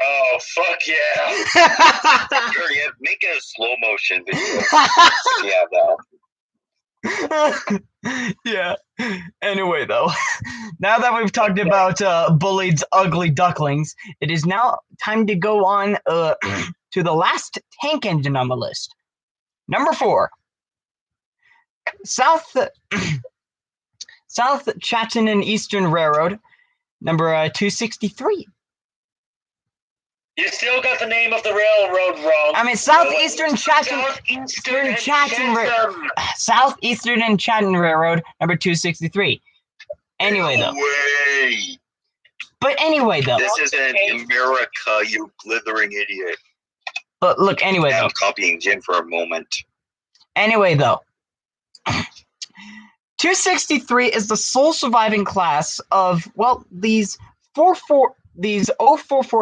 oh fuck yeah! Sure, yeah, make it a slow motion video. Yeah, that. Yeah. Anyway, though, now that we've talked about bullied's ugly ducklings, it is now time to go on to the last tank engine on the list. Number 4. South Chatham and Eastern Railroad, number 263. You still got the name of the railroad wrong. I mean, Southeastern Chatham Chatham. Southeastern and Chatham Railroad, number 263. Anyway, though. Way. But anyway, though. This isn't America, you blithering idiot. But look, anyway, though. I'm copying Jim for a moment. Anyway, though. 263 is the sole surviving class of, well, these 044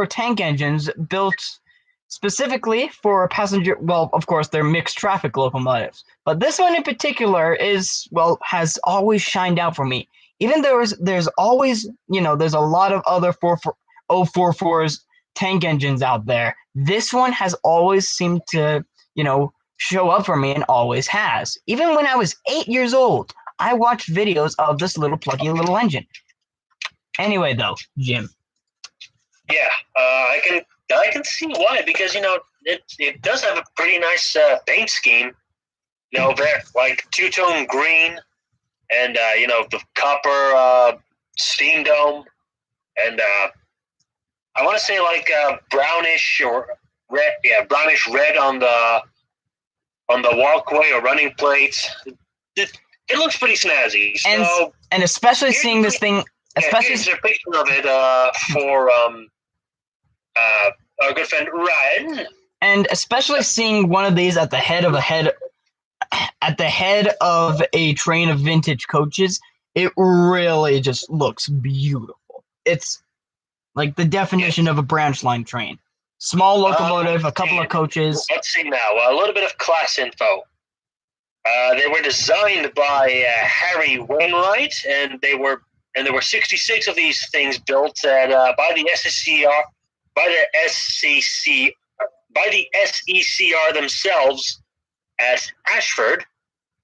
tank engines built specifically for passenger, well, of course, they're mixed traffic locomotives. But this one in particular is, well, has always shined out for me. Even though there's always, there's a lot of other 044s tank engines out there. This one has always seemed to, show up for me and always has. Even when I was 8 years old, I watched videos of this little plucky little engine. Anyway, though, Jim. Yeah, I can see why, because it does have a pretty nice paint scheme. There like two-tone green, and the copper steam dome, and I want to say like brownish or red, brownish red on the walkway or running plates. It looks pretty snazzy. So, and especially seeing this thing, especially here's a picture of it for our good friend Ryan. And especially seeing one of these at the head of a train of vintage coaches, it really just looks beautiful. It's like the definition of a branch line train. Small locomotive, a couple of coaches. Let's see now. A little bit of class info. They were designed by Harry Wainwright, and there were 66 of these things built by the SECR themselves at Ashford.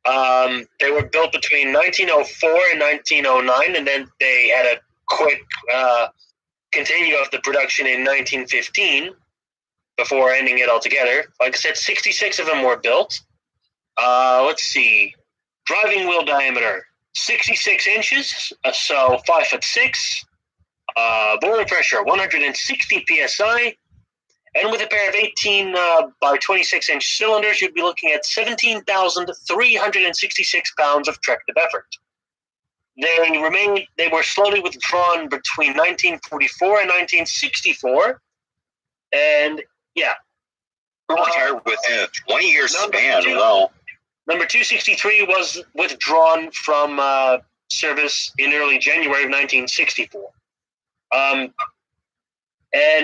They were built between 1904 and 1909, and then they had a quick continue of the production in 1915 before ending it altogether. Like I said, 66 of them were built. Let's see. Driving wheel diameter, 66 inches, so 5'6". Boiler pressure, 160 psi. And with a pair of 18 by 26 inch cylinders, you'd be looking at 17,366 pounds of tractive effort. They were slowly withdrawn between 1944 and 1964. And yeah. Retired within a 20-year span. Wow. Number 263 was withdrawn from service in early January of 1964. And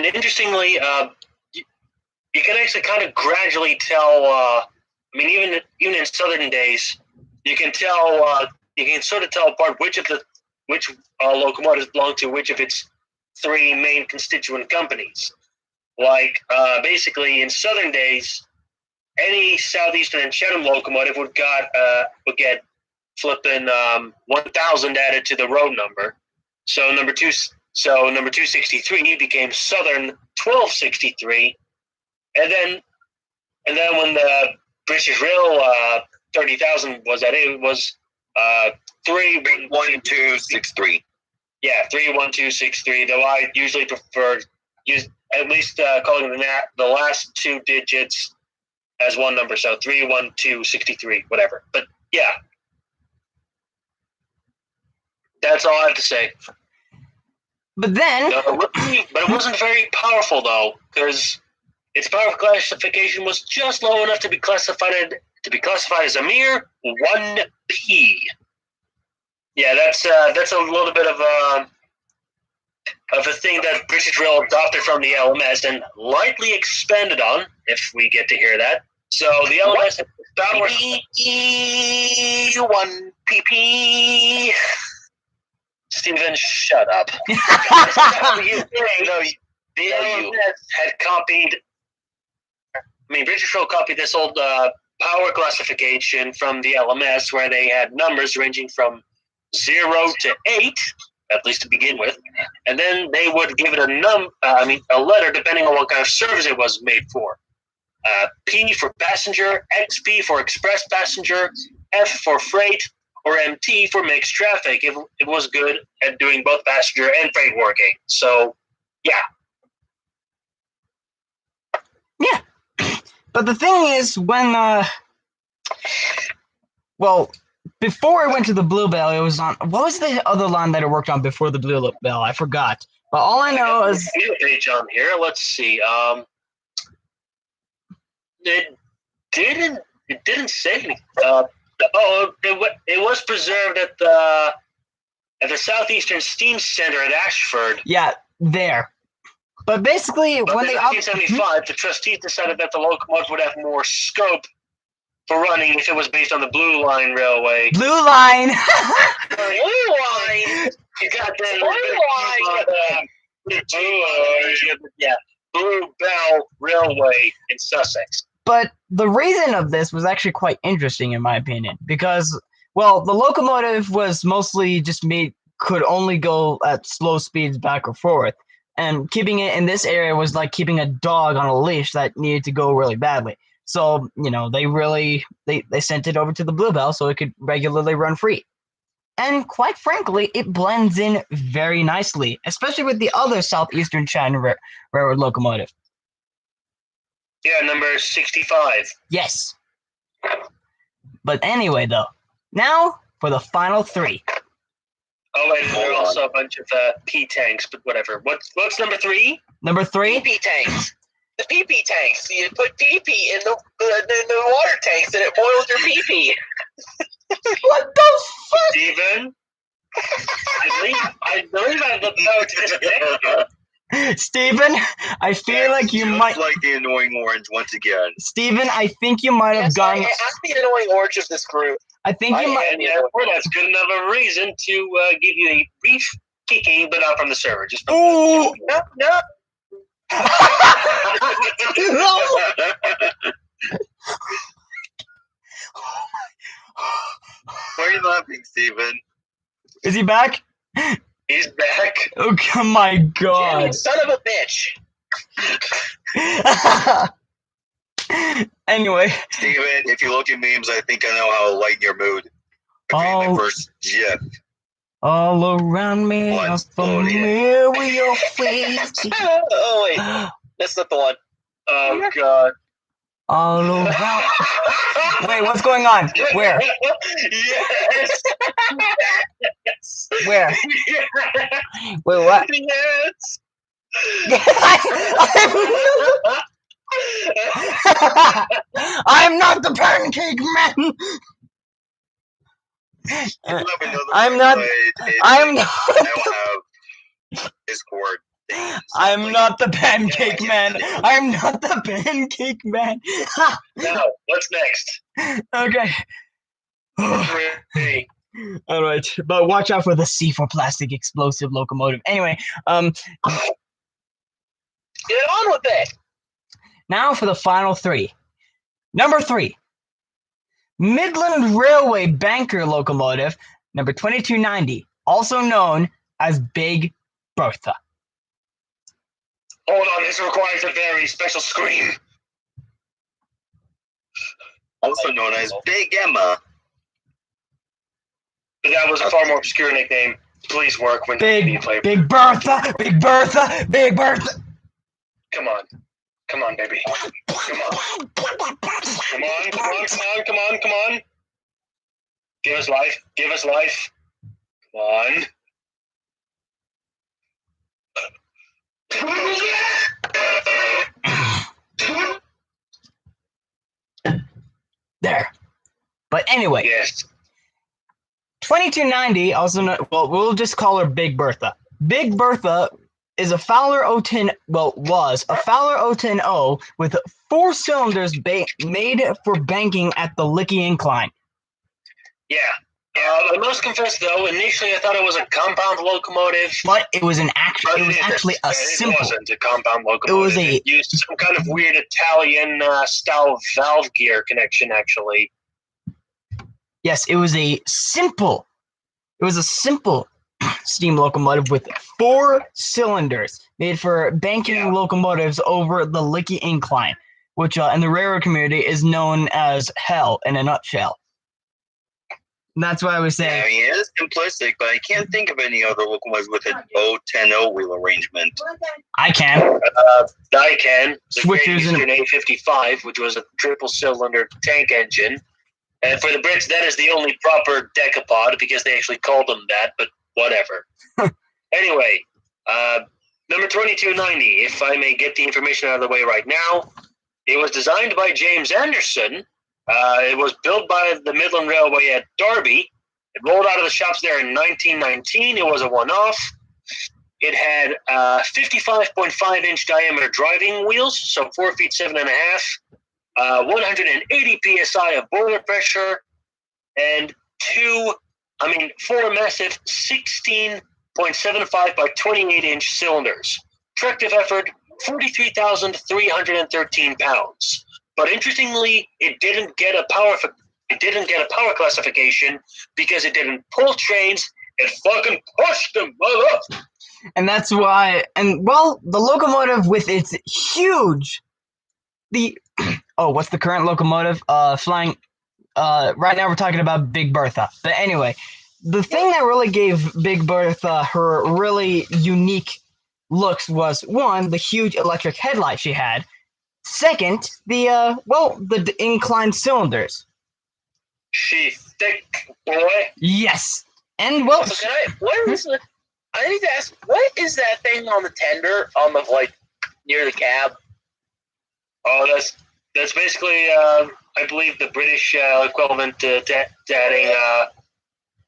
interestingly, you can actually kind of gradually tell. Even in southern days, you can tell. You can sort of tell apart which locomotives belong to which of its three main constituent companies. Like basically, in southern days, any Southeastern and Chatham locomotive would get flipping 1,000 added to the road number. So number 263 became Southern 1263, and then when the British Rail 30,000 was at it was 31263. Yeah, 31263. Though I usually prefer at least calling the last two digits as one number, so 31263, whatever. But yeah, that's all I have to say. But then, but it wasn't very powerful though, because its power classification was just low enough to be classified as a mere 1P. Yeah, that's a little bit of a thing that British Rail adopted from the LMS and lightly expanded on, if we get to hear that. So the LMS has power. One PP. Steven, shut up. No, The LMS had copied. British Rail copied this old power classification from the LMS, where they had numbers ranging from 0 to 8, at least to begin with, and then they would give it a letter depending on what kind of service it was made for. P for passenger, XP for express passenger, F for freight, or MT for mixed traffic. It was good at doing both passenger and freight working. So, yeah. Yeah. But the thing is, before it went to the Blue Bell, it was on. What was the other line that it worked on before the Blue Bell? I forgot. But all I know is page on here. Let's see. It didn't say anything. It was preserved at the Southeastern Steam Center at Ashford. Yeah, there. But basically, But when in they 1975, the trustees decided that the locomotive would have more scope for running if it was based on the Blue Line Railway. Blue Line. Blue Line. You got that? Blue Yeah, Blue Bell Railway in Sussex. But the reason of this was actually quite interesting, in my opinion, because, well, the locomotive was mostly just could only go at slow speeds back or forth. And keeping it in this area was like keeping a dog on a leash that needed to go really badly. So, they sent it over to the Blue Bell so it could regularly run free. And quite frankly, it blends in very nicely, especially with the other Southeastern China Railroad locomotive. Yeah, number 65. Yes. But anyway, though, now for the final three. Oh, wait, there are also a bunch of P tanks, but whatever. What's number 3? Number 3? PP tanks. The PP tanks. You put PP in the water tanks and it boils your PP. What the fuck? Steven? I believe I looked out to this picture. Steven, I feel like you might like the annoying orange once again. Steven, I think you might have gone. I'm the annoying orange of this group. I think you might. That's good enough a reason to give you a brief kicking, but not from the server. Just from Ooh. No. Why are you laughing, Steven? Is he back? He's back. Oh my god. Yeah, son of a bitch. Anyway. Steven, if you look at memes, I think I know how to lighten your mood. My first GIF. All around me, a familiar face. Oh, wait. That's not the one. Oh, God. All around. Wait, what's going on? Where? Yes. Where? Yes. Wait, what? Yes. I'm not the pancake man. I'm not. I'm not. I don't have Discord. I'm not the pancake man. I'm not the pancake man. Now, what's next? Okay. All right, but watch out for the C4 plastic explosive locomotive. Anyway, Get on with it. Now for the final three. Number 3, Midland Railway Banker locomotive, number 2290, also known as Big Bertha. Hold on, this requires a very special scream. Also known as Big Emma. But that was a far more obscure nickname. Please work when you play. Big Bertha, Big Bertha, Big Bertha. Come on, baby. Come on. Come on. Give us life. Come on. There. But anyway, Yes. 2290, also well, we'll just call her Big Bertha. Big Bertha is a Fowler 010, was a Fowler 010O with 4 cylinders made for banking at the Licky Incline. Yeah. I must confess, though, initially I thought it was a compound locomotive. But it was actually a simple. It wasn't a compound locomotive. It used some kind of weird Italian style valve gear connection, actually. Yes, it was a simple steam locomotive with 4 cylinders made for banking locomotives over the Licky Incline, which in the railroad community is known as hell in a nutshell. And that's why I was saying. Yeah, I mean, it is simplistic, but I can't think of any other locomotives with an 010O wheel arrangement. I can. I can. The Great Switchers Eastern A55, which was a triple-cylinder tank engine. And for the Brits, that is the only proper decapod because they actually called them that, but whatever. Anyway, number 2290, if I may get the information out of the way right now, it was designed by James Anderson. It was built by the Midland Railway at Derby. It rolled out of the shops there in 1919. It was a one-off. It had 55.5-inch diameter driving wheels, so 4 feet 7.5. 180 psi of boiler pressure, and 4 massive 16.75 by 28-inch cylinders. Tractive effort 43,313 pounds. But interestingly, it didn't get a power classification because it didn't pull trains. It fucking pushed them, mother. And that's why. And well, the locomotive with its huge. What's the current locomotive? Flying. Right now we're talking about Big Bertha. But anyway, the thing that really gave Big Bertha her really unique looks was, one, the huge electric headlight she had. Second, the inclined cylinders. She thick, boy. Yes. And well, So I need to ask, what is that thing on the tender on the near the cab? Oh, that's basically, I believe, the British equivalent to adding,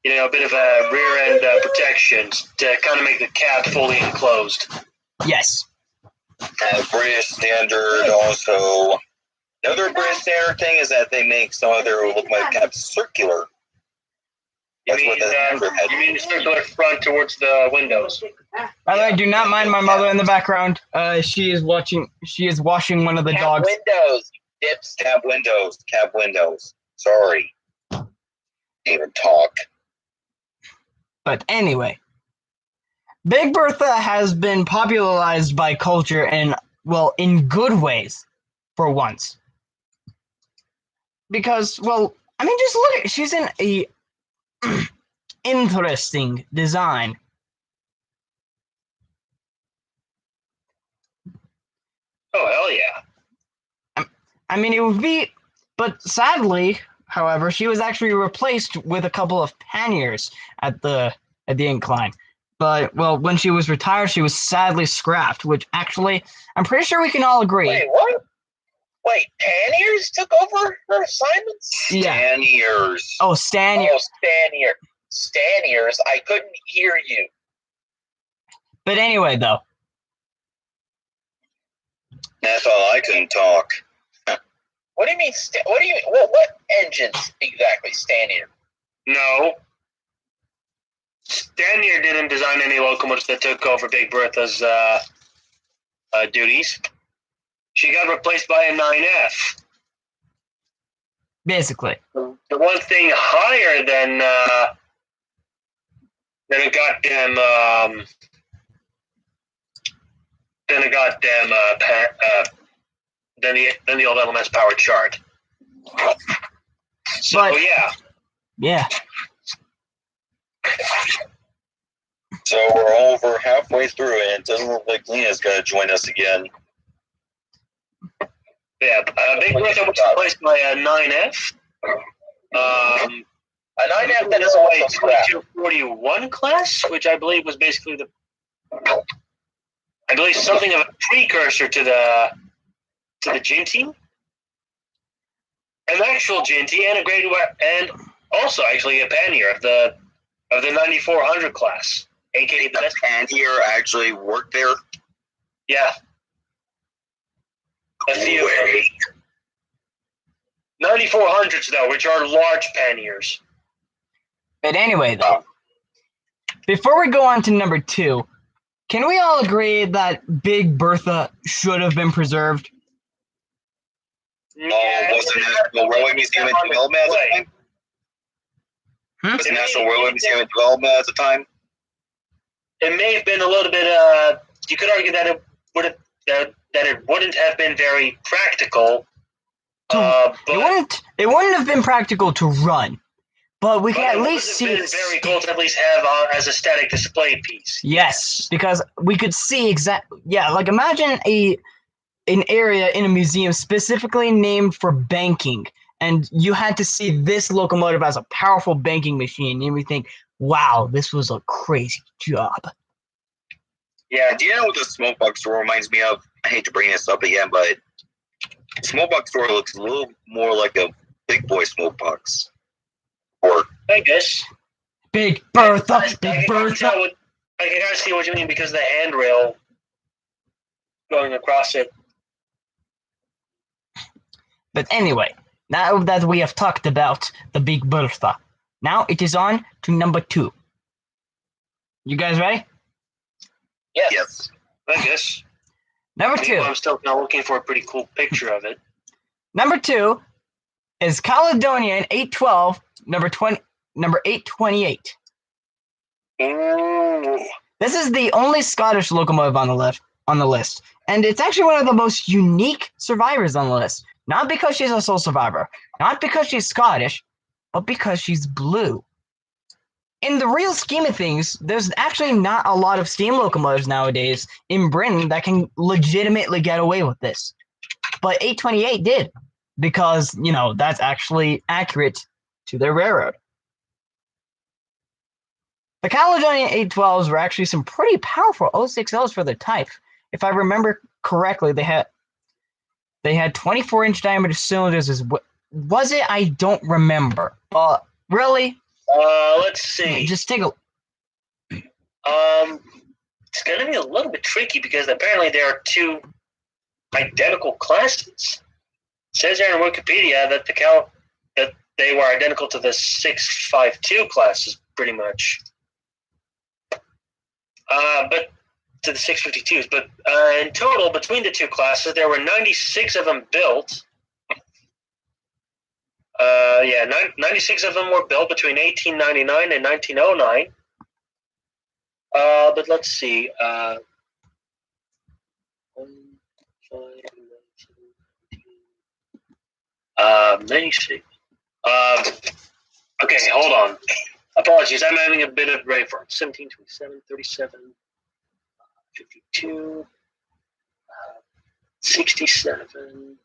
a bit of a rear end protection to kind of make the cab fully enclosed. Yes. British standard also. Another British standard thing is that they make some of their locomotive cabs circular. You mean the circular front towards the windows? By the way, do not mind my mother in the background. She is washing one of the dogs. Windows, dips. Cab windows. Sorry. Can't even talk. But anyway, Big Bertha has been popularized by culture in good ways, for once. Because, just look at, she's in a interesting design. Oh, hell yeah. It would be, but sadly, however, she was actually replaced with a couple of panniers at the incline. But, when she was retired, she was sadly scrapped, which actually, I'm pretty sure we can all agree. Wait, what? Wait, panniers took over her assignments? Yeah. Staniers. Oh, Stanier. Oh, Staniers. I couldn't hear you. But anyway, though. That's all I couldn't talk. What do you mean? What engines exactly? Stanier. No. Stanier didn't design any locomotives that took over Big Bertha's duties. She got replaced by a 9F. Basically. The one thing higher than a goddamn than the old LMS powered chart. So But, yeah. So we're over halfway through, and it doesn't look like Lena's going to join us again. Yeah, Big Bertha was replaced by a 9F. A 9F that is also scrapped. 2241 class, which I believe was basically something of a precursor to the Ginty, an actual Ginty, and also actually a pannier of the of the 9400 class, aka the The best. Pantier actually worked there. Yeah. A few of them. 9400s, though, which are large panniers. But anyway, though, before we go on to number 2, can we all agree that Big Bertha should have been preserved? Was the National Railway Museum in development at the time? Was the National Railway Museum in development at the time? It may have been a little bit. You could argue that it would have that it wouldn't have been very practical. But It wouldn't have been practical to run, but we can at least see it. Very cool to at least have as a static display piece. Yes, because we could see exactly. Yeah, like imagine an area in a museum specifically named for banking, and you had to see this locomotive as a powerful banking machine, and you think, wow, this was a crazy job. Yeah, do you know what the smoke box store reminds me of? I hate to bring this up again, but the smoke box store looks a little more like a big boy smoke box. Or I guess. Big Bertha, Big Bertha. I can kind of see what you mean because the handrail going across it. But anyway, now that we have talked about the Big Bertha, now it is on to number 2. You guys ready? Yes. I guess. Number 2. I'm still kind of looking for a pretty cool picture of it. Number 2 is Caledonian 812, number 828. Ooh. This is the only Scottish locomotive on the list, and it's actually one of the most unique survivors on the list. Not because she's a sole survivor, not because she's Scottish, but because she's blue. In the real scheme of things, there's actually not a lot of steam locomotives nowadays in Britain that can legitimately get away with this. But 828 did, because, that's actually accurate to their railroad. The Caledonian 812s were actually some pretty powerful 060s for their type. If I remember correctly, they had 24-inch diameter cylinders. Was it? I don't remember. Really? Let's see. Just take a. It's going to be a little bit tricky because apparently there are 2 identical classes. It says here in Wikipedia that that they were identical to the 652 classes, pretty much. But to the 652s. But in total, between the 2 classes, there were 96 of them built. 96 of them were built between 1899 and 1909. But let's see. Okay, hold on. Apologies, I'm having a bit of brain fart. 17, 27, 37, 52, 67,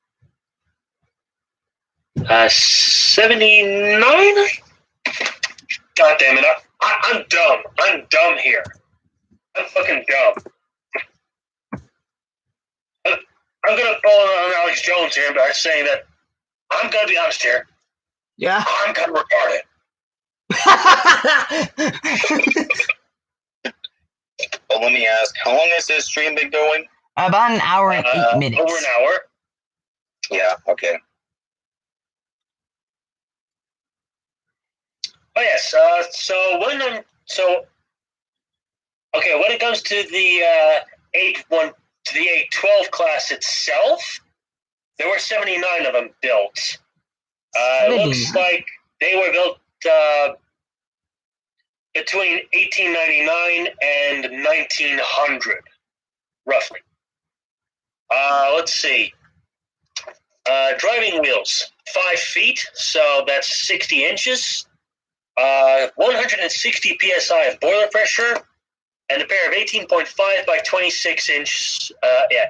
79? God damn it, I'm dumb. I'm dumb here. I'm fucking dumb. I'm gonna follow on Alex Jones here by saying that I'm gonna be honest here. Yeah. I'm kind of retarded. Well, let me ask, how long has this stream been going? About an hour and 8 minutes. Over an hour. Yeah, okay. Oh yes. When it comes to the 812 class itself, there were 79 of them built. It looks like they were built between 1899 and 1900, roughly. Let's see. Driving wheels, 5 feet, so that's 60 inches. 160 psi of boiler pressure, and a pair of 18.5 by 26 inch.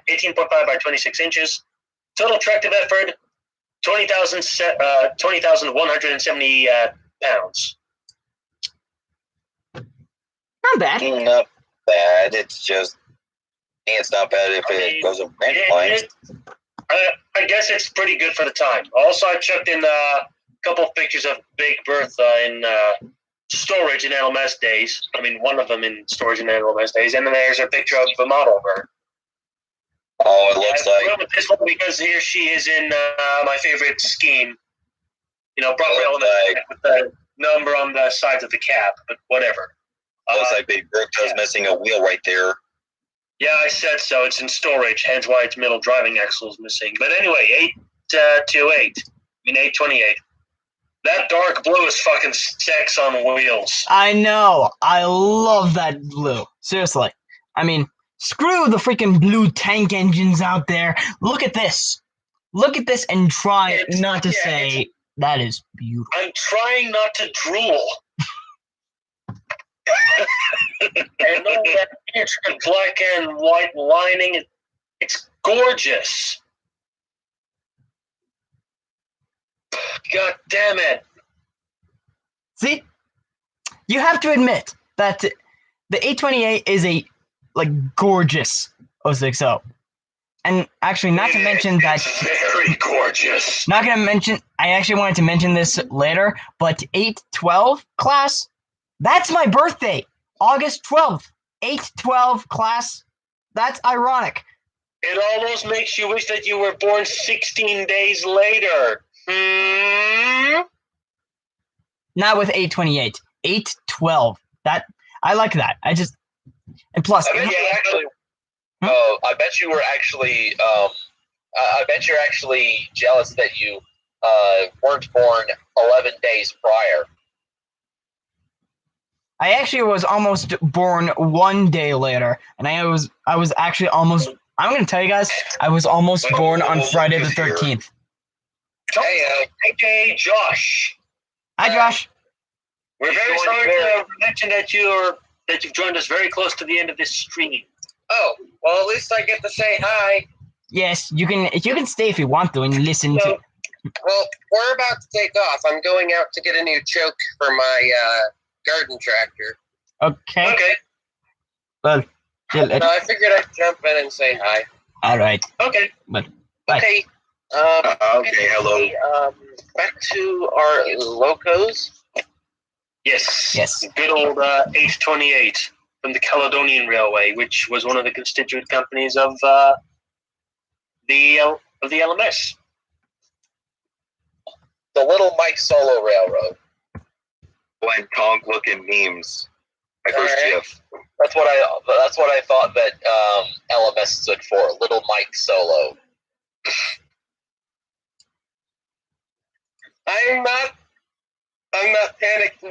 18.5 by 26 inches. Total tractive effort, 20,170 pounds. Not bad. Not bad. It's not bad if it goes up range lines. I guess it's pretty good for the time. Also, I checked in a couple of pictures of Big Bertha in storage in LMS days. I mean, one of them in storage in LMS days, and then there's a picture of the model of her. Oh, it looks I like went with this one because here she is in my favorite scheme. You know, proper LMS with the number on the sides of the cab, but whatever. looks like Big Bertha's missing a wheel right there. Yeah, I said so. It's in storage, hence why its middle driving axle is missing. But anyway, 828. That dark blue is fucking sex on wheels. I know. I love that blue. Seriously. I mean, screw the freaking blue tank engines out there. Look at this. Look at this and try not to say that is beautiful. I'm trying not to drool. And all that intricate black and white lining, it's gorgeous. God damn it. See? You have to admit that the 828 is a gorgeous 060. And actually, not to mention that Very gorgeous. not gonna mention I actually wanted to mention this later, but 812 class, that's my birthday. August 12th. 812 class. That's ironic. It almost makes you wish that you were born 16 days later. Not with 828. 812. That I like that. And plus I bet you actually. Oh, I bet you were actually. I bet you're actually jealous that you weren't born 11 days prior. I actually was almost born 1 day later, and I was actually almost. I'm gonna tell you guys, I was almost born on Friday the 13th. Hey, Josh. Hi, Josh. We're very sorry to mention that you've joined us very close to the end of this stream. Oh, well, at least I get to say hi. Yes, you can stay if you want to and listen to. Well, we're about to take off. I'm going out to get a new choke for my garden tractor. Okay. Okay. Well, So I figured I'd jump in and say hi. all right. Okay. Bye. Okay. Okay, hello. Back to our locos. Yes. Yes. Good old 828 from the Caledonian Railway, which was one of the constituent companies of the LMS. The Little Mike Solo Railroad. When Tonk looking memes. My first Alright. GIF. That's what I thought that LMS stood for. Little Mike Solo. I'm not panicked.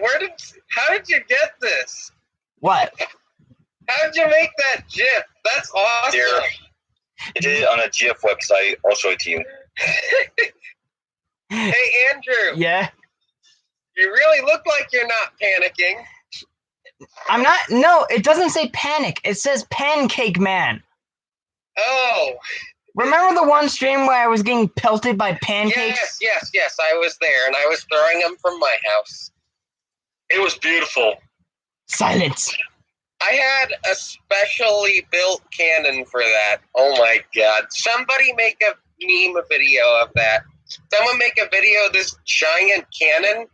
How did you get this? What? How did you make that GIF? That's awesome. Here. I did it on a GIF website. I'll show it to you. Hey, Andrew. Yeah. You really look like you're not panicking. I'm not. No, it doesn't say panic. It says Pancake Man. Oh. Remember the one stream where I was getting pelted by pancakes? Yes. I was there, and I was throwing them from my house. It was beautiful. Silence. I had a specially built cannon for that. Oh my god. Somebody make a meme video of that. Someone make a video of this giant cannon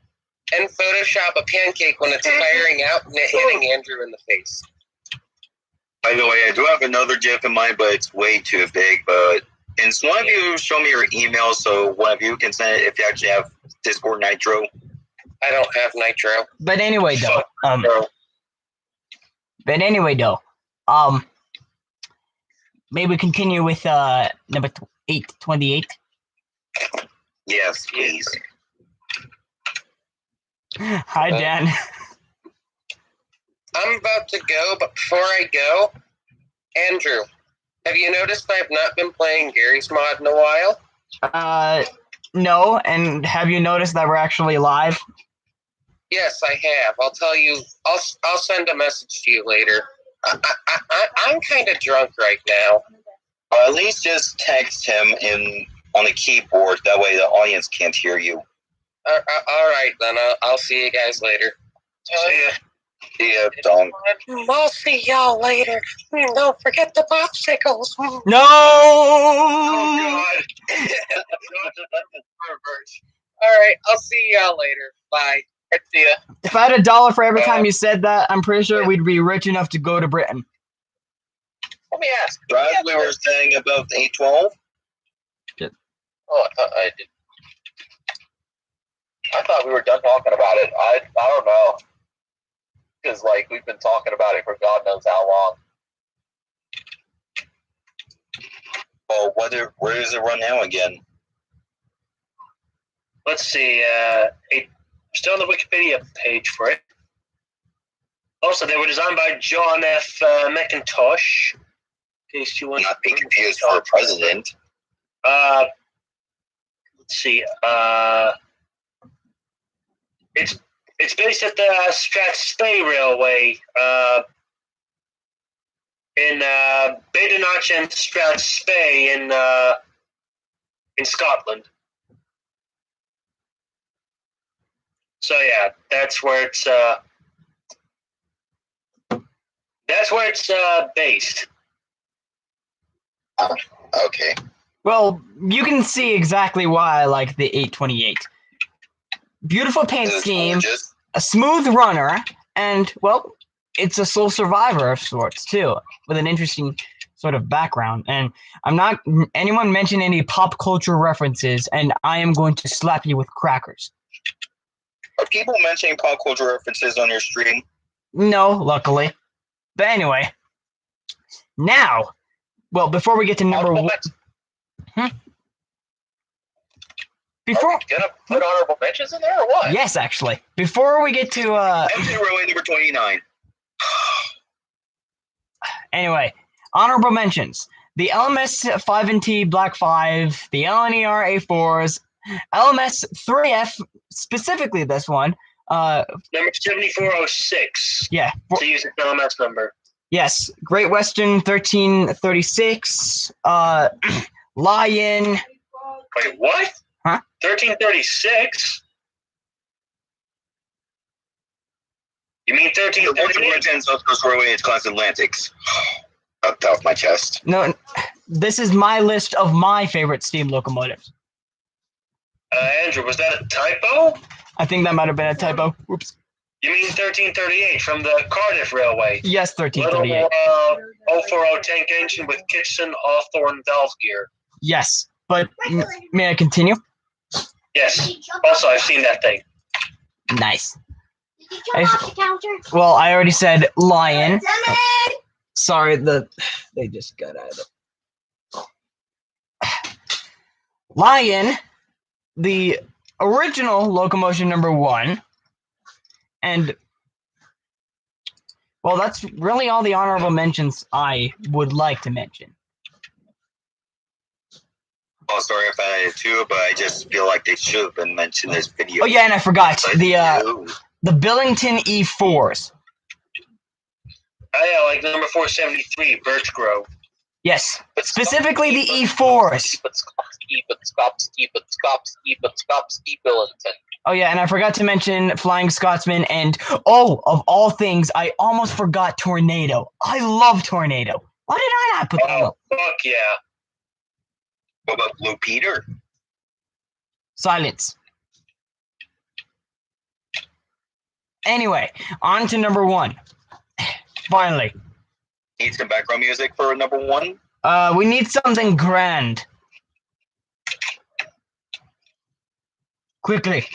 and Photoshop a pancake when it's firing out and it hitting Andrew in the face. By the way, I do have another GIF in mind, but it's way too big. But can one of you show me your email so one of you can send it if you actually have Discord Nitro? I don't have Nitro. But anyway, though. Maybe we continue with number 828. Yes, please. Hi, Dan. I'm about to go, but before I go, Andrew, have you noticed I've not been playing Gary's Mod in a while? No. And have you noticed that we're actually live? Yes, I have. I'll tell you. I'll send a message to you later. I'm kind of drunk right now. At least just text him on the keyboard. That way the audience can't hear you. All right, then. I'll see you guys later. See ya. See ya, Tom. I'll see y'all later. Don't forget the popsicles. No! Oh, God. All right, I'll see y'all later. Bye. Right, see ya. If I had $1 for every time you said that, I'm pretty sure we'd be rich enough to go to Britain. Let me ask. Right, we were saying about 812. Oh, I thought we were done talking about it. I don't know. Because, like, we've been talking about it for God knows how long. Oh, where does it run now again? Let's see. Still on the Wikipedia page for it. Also, they were designed by John F. McIntosh. In case you want Not be confused for a president. Let's see. It's based at the Strathspey Railway in Badenoch and Strathspey in Scotland. So yeah, that's where it's based. Okay. Well, you can see exactly why I like the 828. Beautiful paint It's scheme, gorgeous. a smooth runner, and, well, it's a sole survivor of sorts, too, with an interesting sort of background. And I'm not anyone mention any pop culture references, and I am going to slap you with crackers. Are people mentioning pop culture references on your stream? No, luckily. But anyway, now, well, before we get to number one, before Are we gonna put honorable mentions in there or what? yes, actually, before we get to Empty Railway number 29. anyway, honorable mentions: the LMS 5T Black 5, the LNER A4s, LMS 3F, specifically this one. Number 7406. Yeah, To use its LMS number. yes, Great Western 1336, Lion. Wait, what? Huh? 1336? You mean The 1338? Bridge and South Coast Railway is Class Atlantics. Up off my chest. No, this is my list of my favorite steam locomotives. Andrew, was that a typo? I think that might have been a typo. Oops. You mean 1338 from the Cardiff Railway? Yes, Little 1338. 040 tank engine with Kitson Hawthorne valve gear. Yes, but may I continue? Yes. Also, I've seen that thing. Nice. Did you turn off the counter? Well, I already said Lion. Sammy! Sorry, they just got out of it. Lion, the original locomotion number 1, and well, that's really all the honorable mentions I would like to mention. Oh, sorry if I did too, but I just feel like they should have been mentioned in this video. Oh yeah, and I forgot But the Billington E4s. Oh, yeah, like number 473, Birch Grove. Yes, specifically the E4s. Billington. Oh yeah, and I forgot to mention Flying Scotsman, and oh, of all things, I almost forgot Tornado. I love Tornado. Why did I not put that Oh, up? fuck yeah. what about Blue Peter? Silence. Anyway, on to number 1. Finally, Need some background music for number 1? we need something grand. Quickly.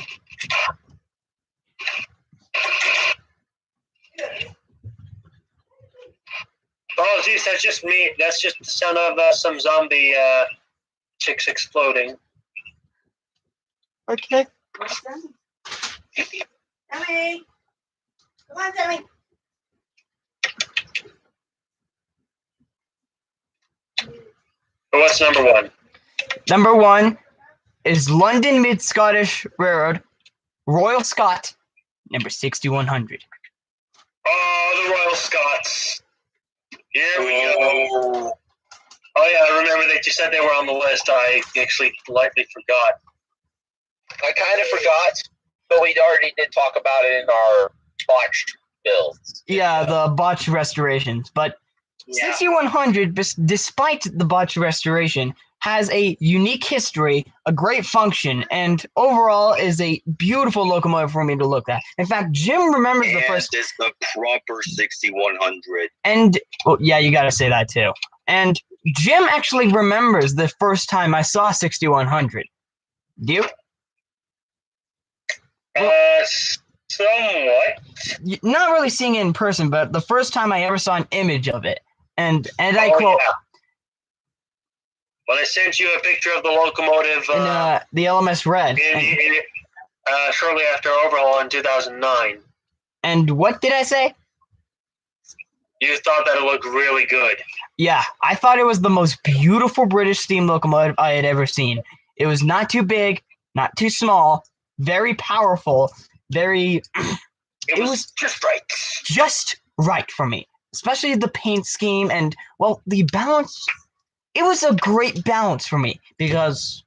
Oh, geez, that's just me. That's just the sound of some zombie chicks exploding. Okay. Sammy! Come on, Sammy! But what's number 1? Number 1 is London Mid-Scottish Railroad, Royal Scot, number 6100. Oh, the Royal Scots. Here we go. Oh, Oh, yeah, I remember that you said they were on the list. I actually politely forgot. I kind of forgot, but we already did talk about it in our botched builds. Yeah, the botch restorations. But Yeah. 6100, despite the botch restoration, has a unique history, a great function, and overall is a beautiful locomotive for me to look at. In fact, Jim remembers the And first. it's the proper 6100. And well, yeah, you got to say that too. And Jim actually remembers the first time I saw 6100. Do you? Somewhat. Not really seeing it in person, but the first time I ever saw an image of it. And I quote. Yeah. When I sent you a picture of the locomotive In the LMS Red. shortly after overhaul in 2009. And what did I say? You thought that it looked really good. Yeah, I thought it was the most beautiful British steam locomotive I had ever seen. It was not too big, not too small, very powerful, very... It was just right. Just right for me. Especially the paint scheme and, well, the balance. It was a great balance for me because,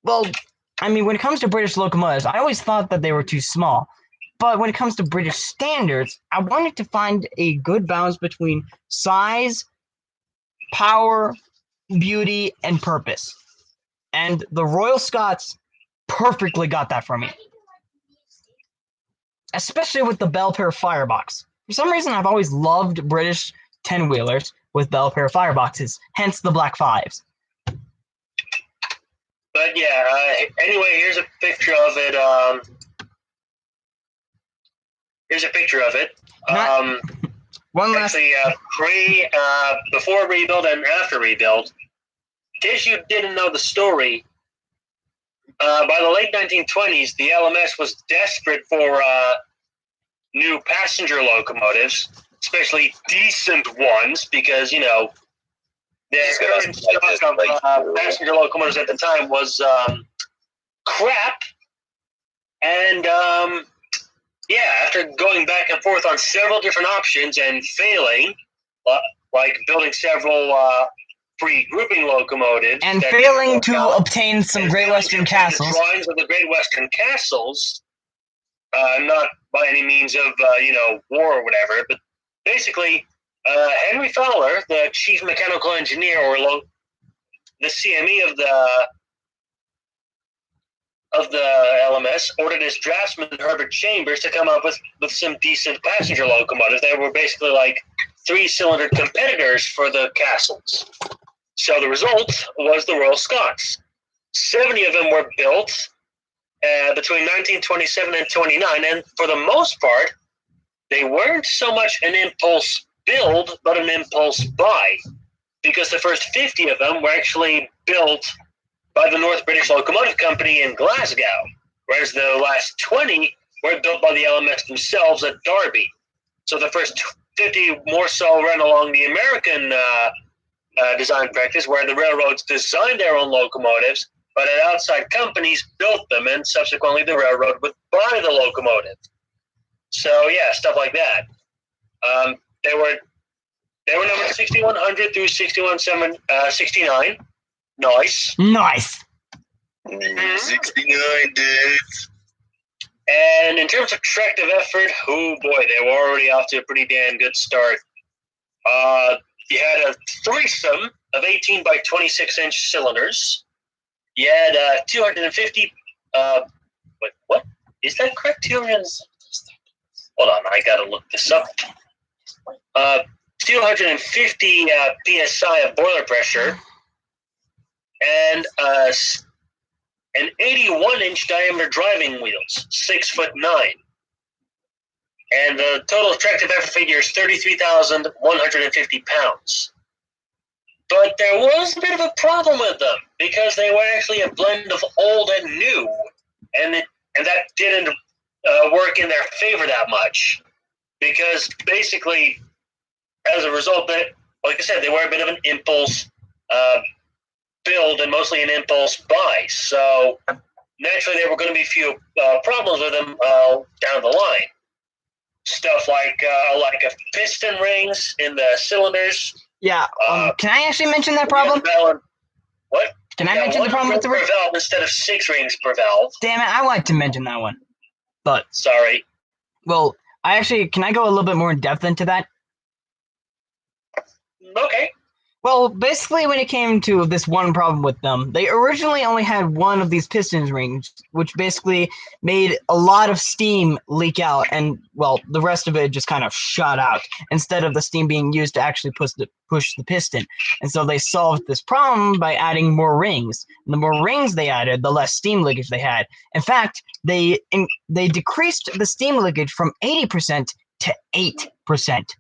well, I mean, when it comes to British locomotives, I always thought that they were too small. But when it comes to British standards, I wanted to find a good balance between size, power, beauty, and purpose. And the Royal Scots perfectly got that for me. Especially with the Belpaire firebox. For some reason, I've always loved British 10-wheelers with Belpaire fireboxes, hence the Black Fives. But yeah, anyway, here's a picture of it. Here's a picture of it. One last... Actually, before rebuild and after rebuild. In case you didn't know the story, by the late 1920s, the LMS was desperate for new passenger locomotives, especially decent ones, because, you know, the current stock of passenger locomotives at the time was crap. And, yeah, after going back and forth on several different options and failing, like building several free grouping locomotives. And failing to obtain some Great Western castles. The drawings of the Great Western castles, not by any means of, war or whatever, but basically, Henry Fowler, the chief mechanical engineer, or the CME of the LMS, ordered his draftsman Herbert Chambers to come up with some decent passenger locomotives. They were basically like 3-cylinder competitors for the castles. So the result was the Royal Scots. 70 of them were built between 1927 and 29, and for the most part, they weren't so much an impulse build, but an impulse buy, because the first 50 of them were actually built by the North British Locomotive Company in Glasgow, whereas the last 20 were built by the LMS themselves at Derby. So the first 50 more so ran along the American design practice, where the railroads designed their own locomotives, but outside companies built them, and subsequently the railroad would buy the locomotive. So yeah, stuff like that. They were numbered 6100 through 6169. Nice. 69, dude. And in terms of tractive effort, oh boy, they were already off to a pretty damn good start. You had a threesome of 18 by 26-inch cylinders. You had 250. Wait, what? Is that correct? 200. Hold on, I gotta look this up. 250 psi of boiler pressure, and an 81-inch diameter driving wheels, 6'9". And the total tractive effort figure is 33,150 pounds. But there was a bit of a problem with them, because they were actually a blend of old and new, and that didn't work in their favor that much, because basically, as a result, like I said, they were a bit of an impulse build and mostly an impulse buy. So naturally, there were going to be a few problems with them down the line. Stuff like piston rings in the cylinders. Yeah. Can I actually mention that problem? What? Can I mention the problem with the per valve instead of 6 rings per valve? Damn it! I wanted to mention that one, but sorry. Well, can I go a little bit more in depth into that? Okay. Well, basically, when it came to this one problem with them, they originally only had one of these piston rings, which basically made a lot of steam leak out, and well, the rest of it just kind of shot out instead of the steam being used to actually push the piston. And so they solved this problem by adding more rings. And the more rings they added, the less steam leakage they had. In fact, they decreased the steam leakage from 80% to 8%.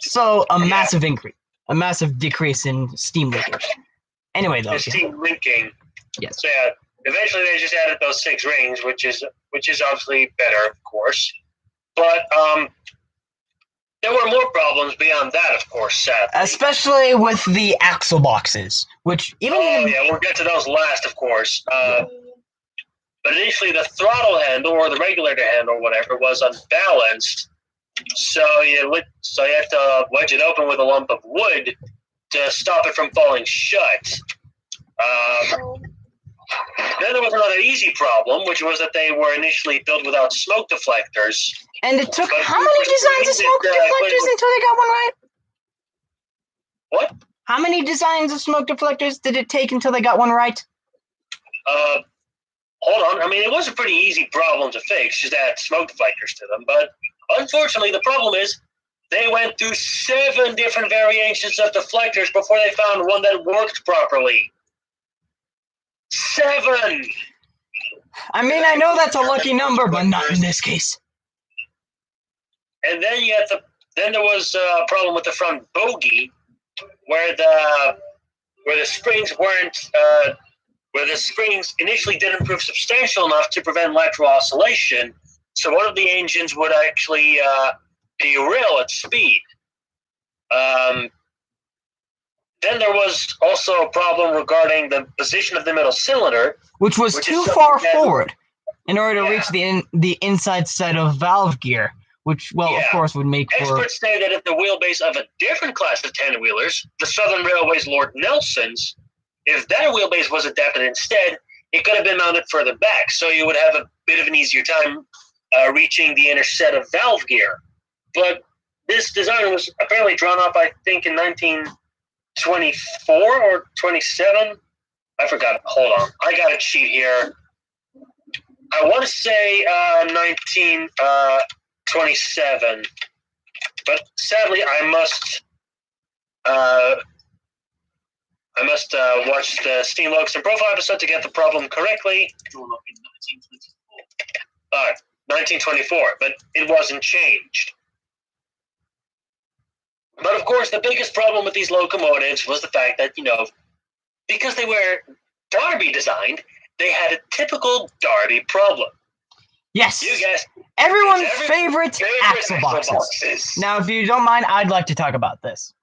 So a massive increase. A massive decrease in steam leakage. Anyway, though. The steam leaking. Yes. So yeah, eventually they just added those 6 rings, which is obviously better, of course. But there were more problems beyond that, of course, sadly. Especially with the axle boxes, which even yeah, we'll get to those last, of course. But initially, the throttle handle or the regulator handle, or whatever, was unbalanced. So you had to wedge it open with a lump of wood to stop it from falling shut. Then there was another easy problem, which was that they were initially built without smoke deflectors. And it took how many designs of smoke deflectors until they got one right? What? How many designs of smoke deflectors did it take until they got one right? Hold on. I mean, it was a pretty easy problem to fix, just add smoke deflectors to them. But unfortunately, the problem is they went through 7 different variations of deflectors before they found one that worked properly. 7! I mean, I know that's a lucky number, but not in this case. And then there was a problem with the front bogie, where the springs weren't where the springs initially didn't prove substantial enough to prevent lateral oscillation. So one of the engines would actually derail at speed. Then there was also a problem regarding the position of the middle cylinder, which was too far forward in order to reach the inside set of valve gear, which, well, of course, would make for... Experts say that if the wheelbase of a different class of 10-wheelers, the Southern Railway's Lord Nelson's, if that wheelbase was adapted instead, it could have been mounted further back, so you would have a bit of an easier time reaching the inner set of valve gear. But this design was apparently drawn up, I think, in 1924 or 27. I forgot. Hold on. I got a sheet here. I want to say 1927. But sadly, I must watch the Steam Locus and Profile episode to get the problem correctly. 1924, but it wasn't changed. But of course, the biggest problem with these locomotives was the fact that, because they were Derby designed, they had a typical Derby problem. Yes. You guys, everyone's favorite axle boxes. Now, if you don't mind, I'd like to talk about this.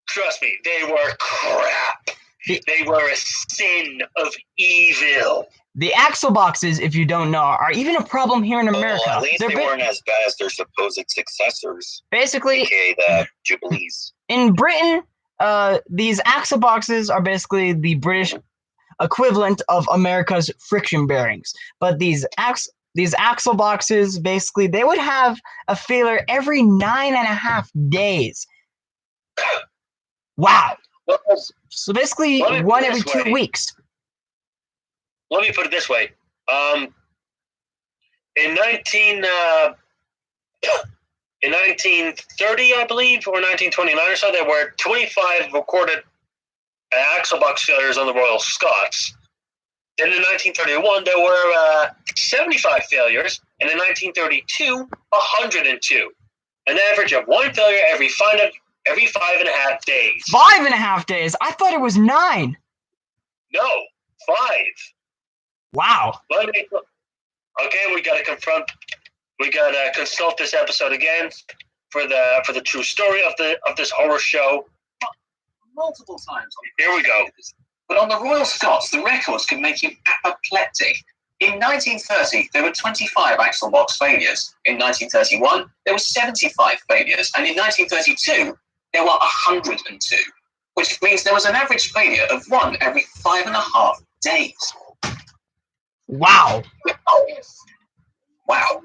Trust me, they were crap. They were a sin of evil. The axle boxes, if you don't know, are even a problem here in America. Well, at least they weren't as bad as their supposed successors. Basically, aka the Jubilees. In Britain, these axle boxes are basically the British equivalent of America's friction bearings. But these axle boxes, basically, they would have a failure every 9.5 days. Wow. So basically, one every 2 weeks. Let me put it this way. In 1930, I believe, or 1929 or so, there were 25 recorded axle box failures on the Royal Scots. Then in 1931, there were 75 failures, and in 1932, 102. An average of 1 failure every 5.5 days. 5.5 days? I thought it was 9. No, 5. Wow. Okay, we gotta consult this episode again for the true story of this horror show. Multiple times. Here we go. But on the Royal Scots, the records could make you apoplectic. In 1930, there were 25 axle box failures. In 1931, there were 75 failures. And in 1932, there were 102, which means there was an average failure of 1 every 5.5 days. Wow. Wow.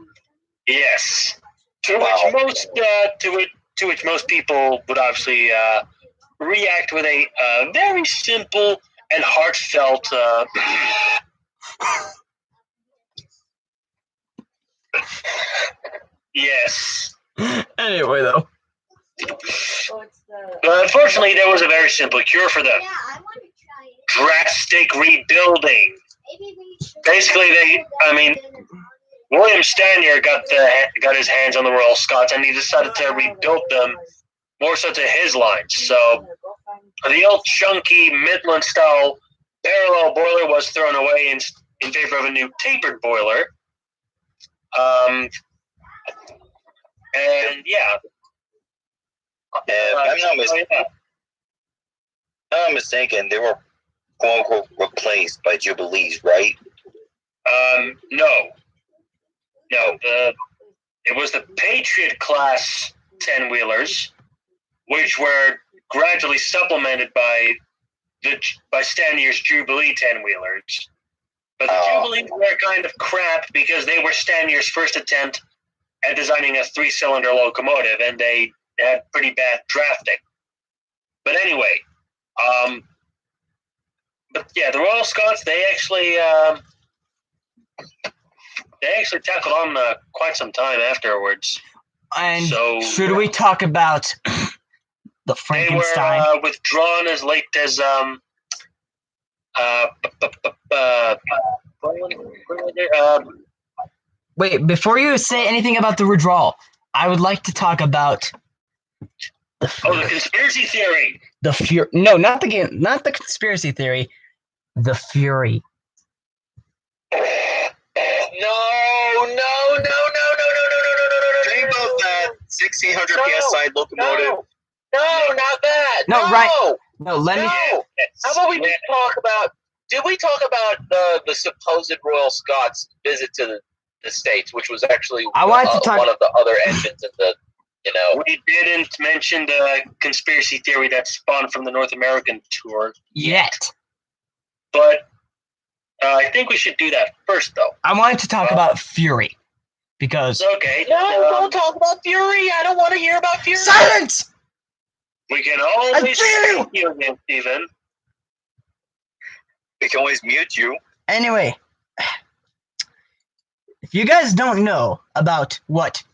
Yes. To which most people would obviously react with a very simple and heartfelt. Yes. Anyway, though. But unfortunately, there was a very simple cure for them: Yeah, I want to try it. drastic rebuilding. Maybe we should. Basically, William Stanier got his hands on the Royal Scots, and he decided to rebuild them more so to his lines. So the old chunky Midland-style parallel boiler was thrown away in favor of a new tapered boiler. And yeah. If I'm not mistaken, they were quote unquote replaced by Jubilees, right? No. It was the Patriot class 10-wheelers, which were gradually supplemented by Stanier's Jubilee 10-wheelers. But the Jubilees were kind of crap because they were Stanier's first attempt at designing a 3-cylinder locomotive, and they had pretty bad drafting. But anyway, but yeah, the Royal Scots, they actually tackled on quite some time afterwards. And so, should we talk about the Frankenstein? They were withdrawn as late as Wait, before you say anything about the withdrawal, I would like to talk about the conspiracy theory. The Fury. No, not the conspiracy theory. The Fury. No. Think about that 1600 psi locomotive. No, not that. No, right. No, let me. No. How about we just talk about? Did we talk about the supposed Royal Scots visit to the States, which was actually wanted to talk. One of the other engines in the. We didn't mention the conspiracy theory that spawned from the North American tour yet. But I think we should do that first, though. I wanted to talk about Fury. Because... Okay. No, don't talk about Fury. I don't want to hear about Fury. Silence! We can always mute you again, Steven. We can always mute you. Anyway. If you guys don't know about what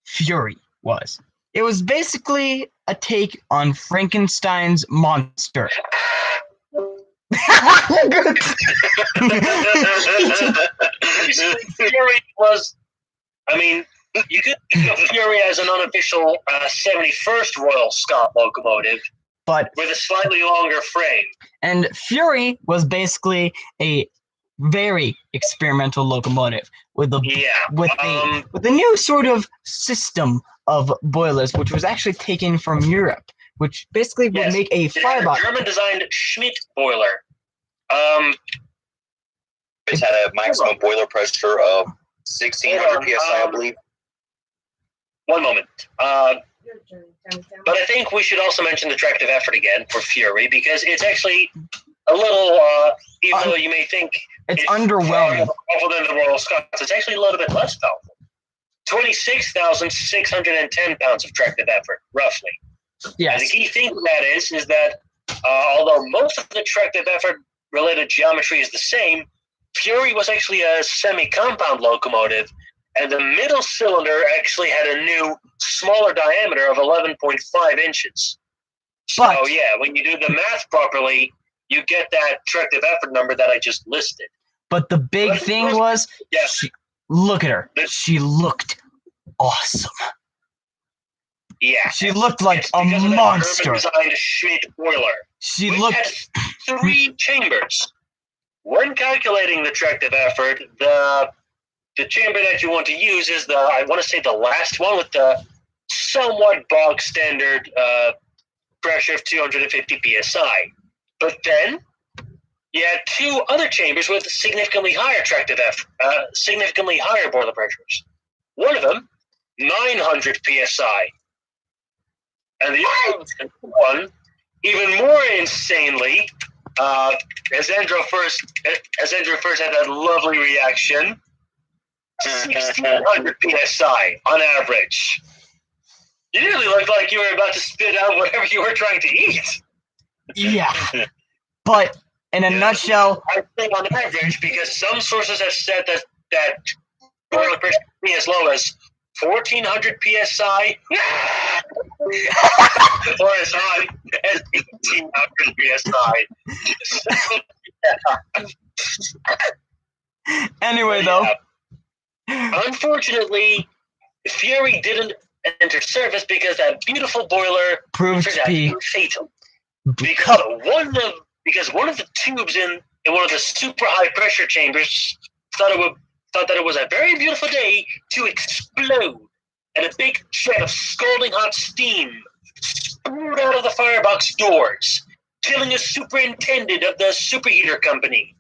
Fury was, it was basically a take on Frankenstein's monster. Fury was, I mean, you could think of Fury as an unofficial 71st Royal Scot locomotive, but with a slightly longer frame. And Fury was basically a very experimental locomotive with the new sort of system of boilers, which was actually taken from Europe, which basically would make a firebox. German-designed Schmidt boiler. It had a maximum boiler pressure of 1600 psi, I believe. One moment. But I think we should also mention the tractive effort again for Fury, because it's actually a little, even though you may think it's underwhelming. Powerful than the Royal Scots, it's actually a little bit less powerful. 26,610 pounds of tractive effort, roughly. Yes. And the key thing with that is that although most of the tractive effort related geometry is the same, Fury was actually a semi-compound locomotive, and the middle cylinder actually had a new, smaller diameter of 11.5 inches. So, when you do the math properly, you get that tractive effort number that I just listed. But the big thing was, look at her. She looked awesome. Yeah. She looked like a monster. German-designed Schmidt boiler. She looked... had 3 chambers. When calculating the tractive effort, the chamber that you want to use is I want to say the last one with the somewhat bog standard pressure of 250 psi. But then you had 2 other chambers with significantly higher tractive effort, significantly higher boiler pressures. One of them, 900 psi. And the other one, even more insanely, as Andrew first had that lovely reaction, 1,600 psi on average. You nearly looked like you were about to spit out whatever you were trying to eat. Yeah. But in a nutshell, I think on average, because some sources have said that boiler pressure can be as low as 1400 psi or as high as 1800 psi. anyway, though, Unfortunately, Fury didn't enter service because that beautiful boiler proved to be fatal. because Because one of the tubes in one of the super high pressure chambers thought that it was a very beautiful day to explode, and a big jet of scalding hot steam spewed out of the firebox doors, killing a superintendent of the superheater company,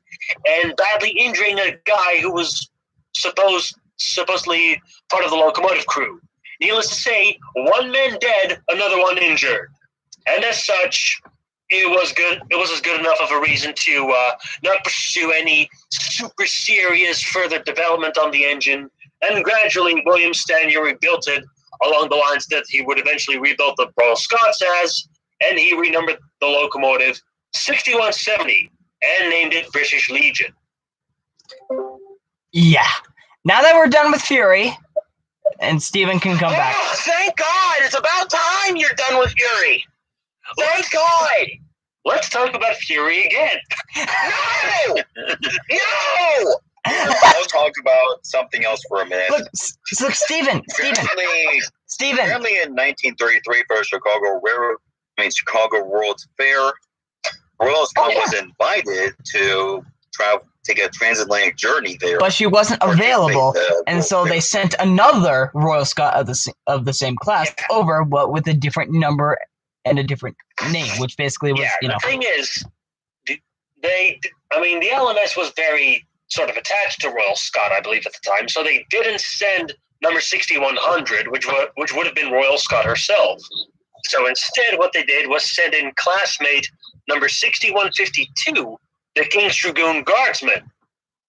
and badly injuring a guy who was supposedly part of the locomotive crew. Needless to say, one man dead, another one injured, and as such, it was good. It was as good enough of a reason to not pursue any super serious further development on the engine. And gradually, William Stanier rebuilt it along the lines that he would eventually rebuild the Royal Scots as, and he renumbered the locomotive 6170 and named it British Legion. yeah. Now that we're done with Fury, and Steven can come back. Oh, thank God! It's about time you're done with Fury. Thank God! Let's talk about Fury again. No! No! I'll talk about something else for a minute. Look, Steven, Apparently in 1933 for Chicago World's Fair, Royal Scott was invited to take a transatlantic journey there. but she wasn't available, and so they sent another Royal Scot of the same class over, but with a different number and a different name, which basically was, The thing is, the LMS was very sort of attached to Royal Scot, I believe, at the time, so they didn't send number 6100, which would have been Royal Scot herself. So instead, what they did was send in classmate number 6152, the King's Dragoon Guardsman,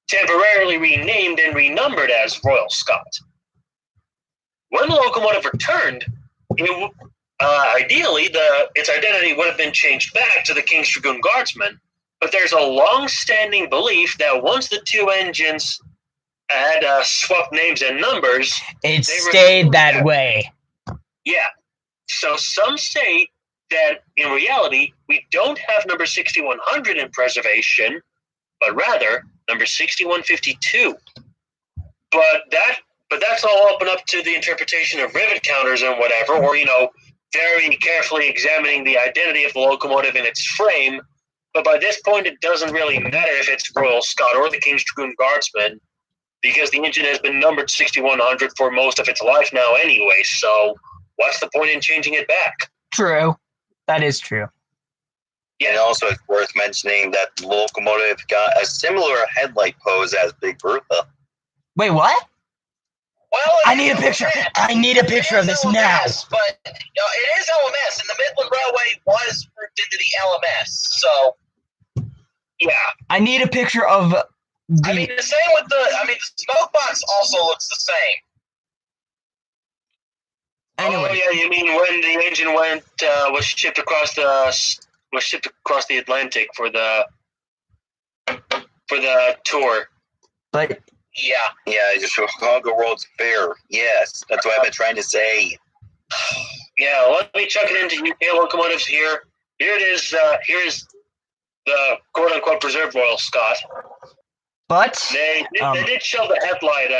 temporarily renamed and renumbered as Royal Scot. When the locomotive returned, ideally, its identity would have been changed back to the King's Dragoon Guardsman, but there's a long-standing belief that once the two engines had swapped names and numbers, it stayed that way. Yeah. So some say that in reality, we don't have number 6100 in preservation, but rather number 6152. But that's all open up to the interpretation of rivet counters and whatever, or very carefully examining the identity of the locomotive in its frame. But by this point, it doesn't really matter if it's Royal Scot or the King's Dragoon Guardsman, because the engine has been numbered 6100 for most of its life now anyway, so what's the point in changing it back? True. That is true. Yeah. And also it's worth mentioning that the locomotive got a similar headlight pose as Big Bertha. Wait, what? Well, I need a picture. I need a picture of this LMS, now. But it is LMS, and the Midland Railway was grouped into the LMS. So, yeah, I need a picture of the. the same with the smoke box also looks the same. Anyway. Oh yeah, you mean when the engine was shipped across the Atlantic for the tour? But yeah, the Chicago World's Fair. Yes, that's what I've been trying to say. Yeah, let me chuck it into UK locomotives here. Here it is. Here is the quote unquote preserved Royal Scot. But they did show the headlight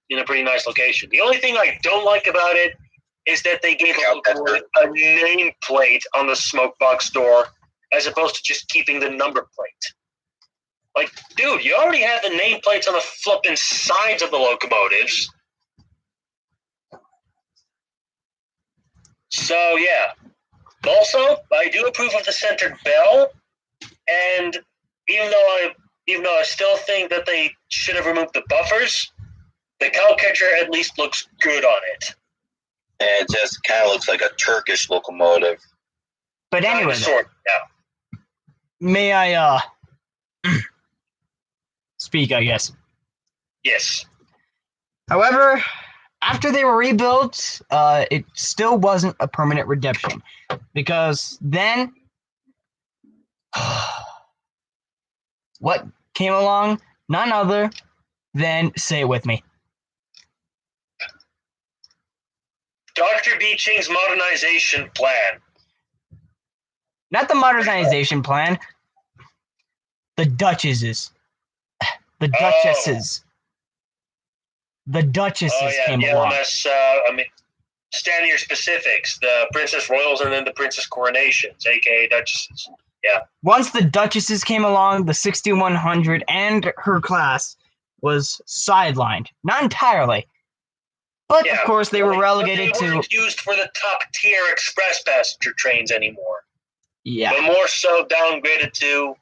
in a pretty nice location. The only thing I don't like about it is that they gave a nameplate on the smoke box door as opposed to just keeping the number plate. Like, dude, you already have the nameplates on the flipping sides of the locomotives. So, yeah. Also, I do approve of the centered bell, and even though I still think that they should have removed the buffers, the cowcatcher at least looks good on it. And it just kind of looks like a Turkish locomotive. But anyway, yeah. May I speak, I guess. Yes. However, after they were rebuilt, it still wasn't a permanent redemption, because then What came along? None other than, say it with me, Dr. Beeching's modernization plan. not the modernization plan. The Duchesses. The Duchesses. The Duchesses Oh, yeah, came the along. LMS, standing your specifics, the Princess Royals and then the Princess Coronations, aka Duchesses. Yeah. Once the Duchesses came along, the 6100 and her class was sidelined. Not entirely. But, Yeah, of course, they were relegated they to... weren't used for the top-tier express passenger trains anymore. Yeah. But more so downgraded to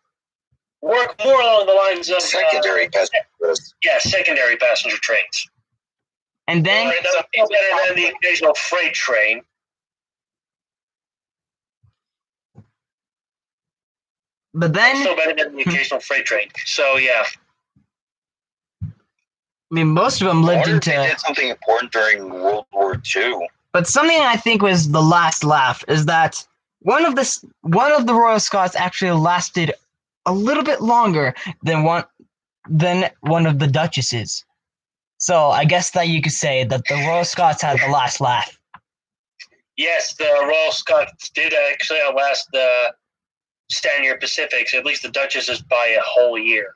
work more along the lines of... Secondary passengers. Yeah, secondary passenger trains. And then... That was still better than the occasional freight train. But then... Still better than the occasional freight train. So, yeah. I mean, most of them I lived wonder if they into... did something important during World War II. But something I think was the last laugh is that one of the Royal Scots actually lasted a little bit longer than one of the Duchesses. So I guess that you could say that the Royal Scots had the last laugh. Yes, the Royal Scots did actually outlast the Stanier Pacifics, at least the Duchesses, by a whole year.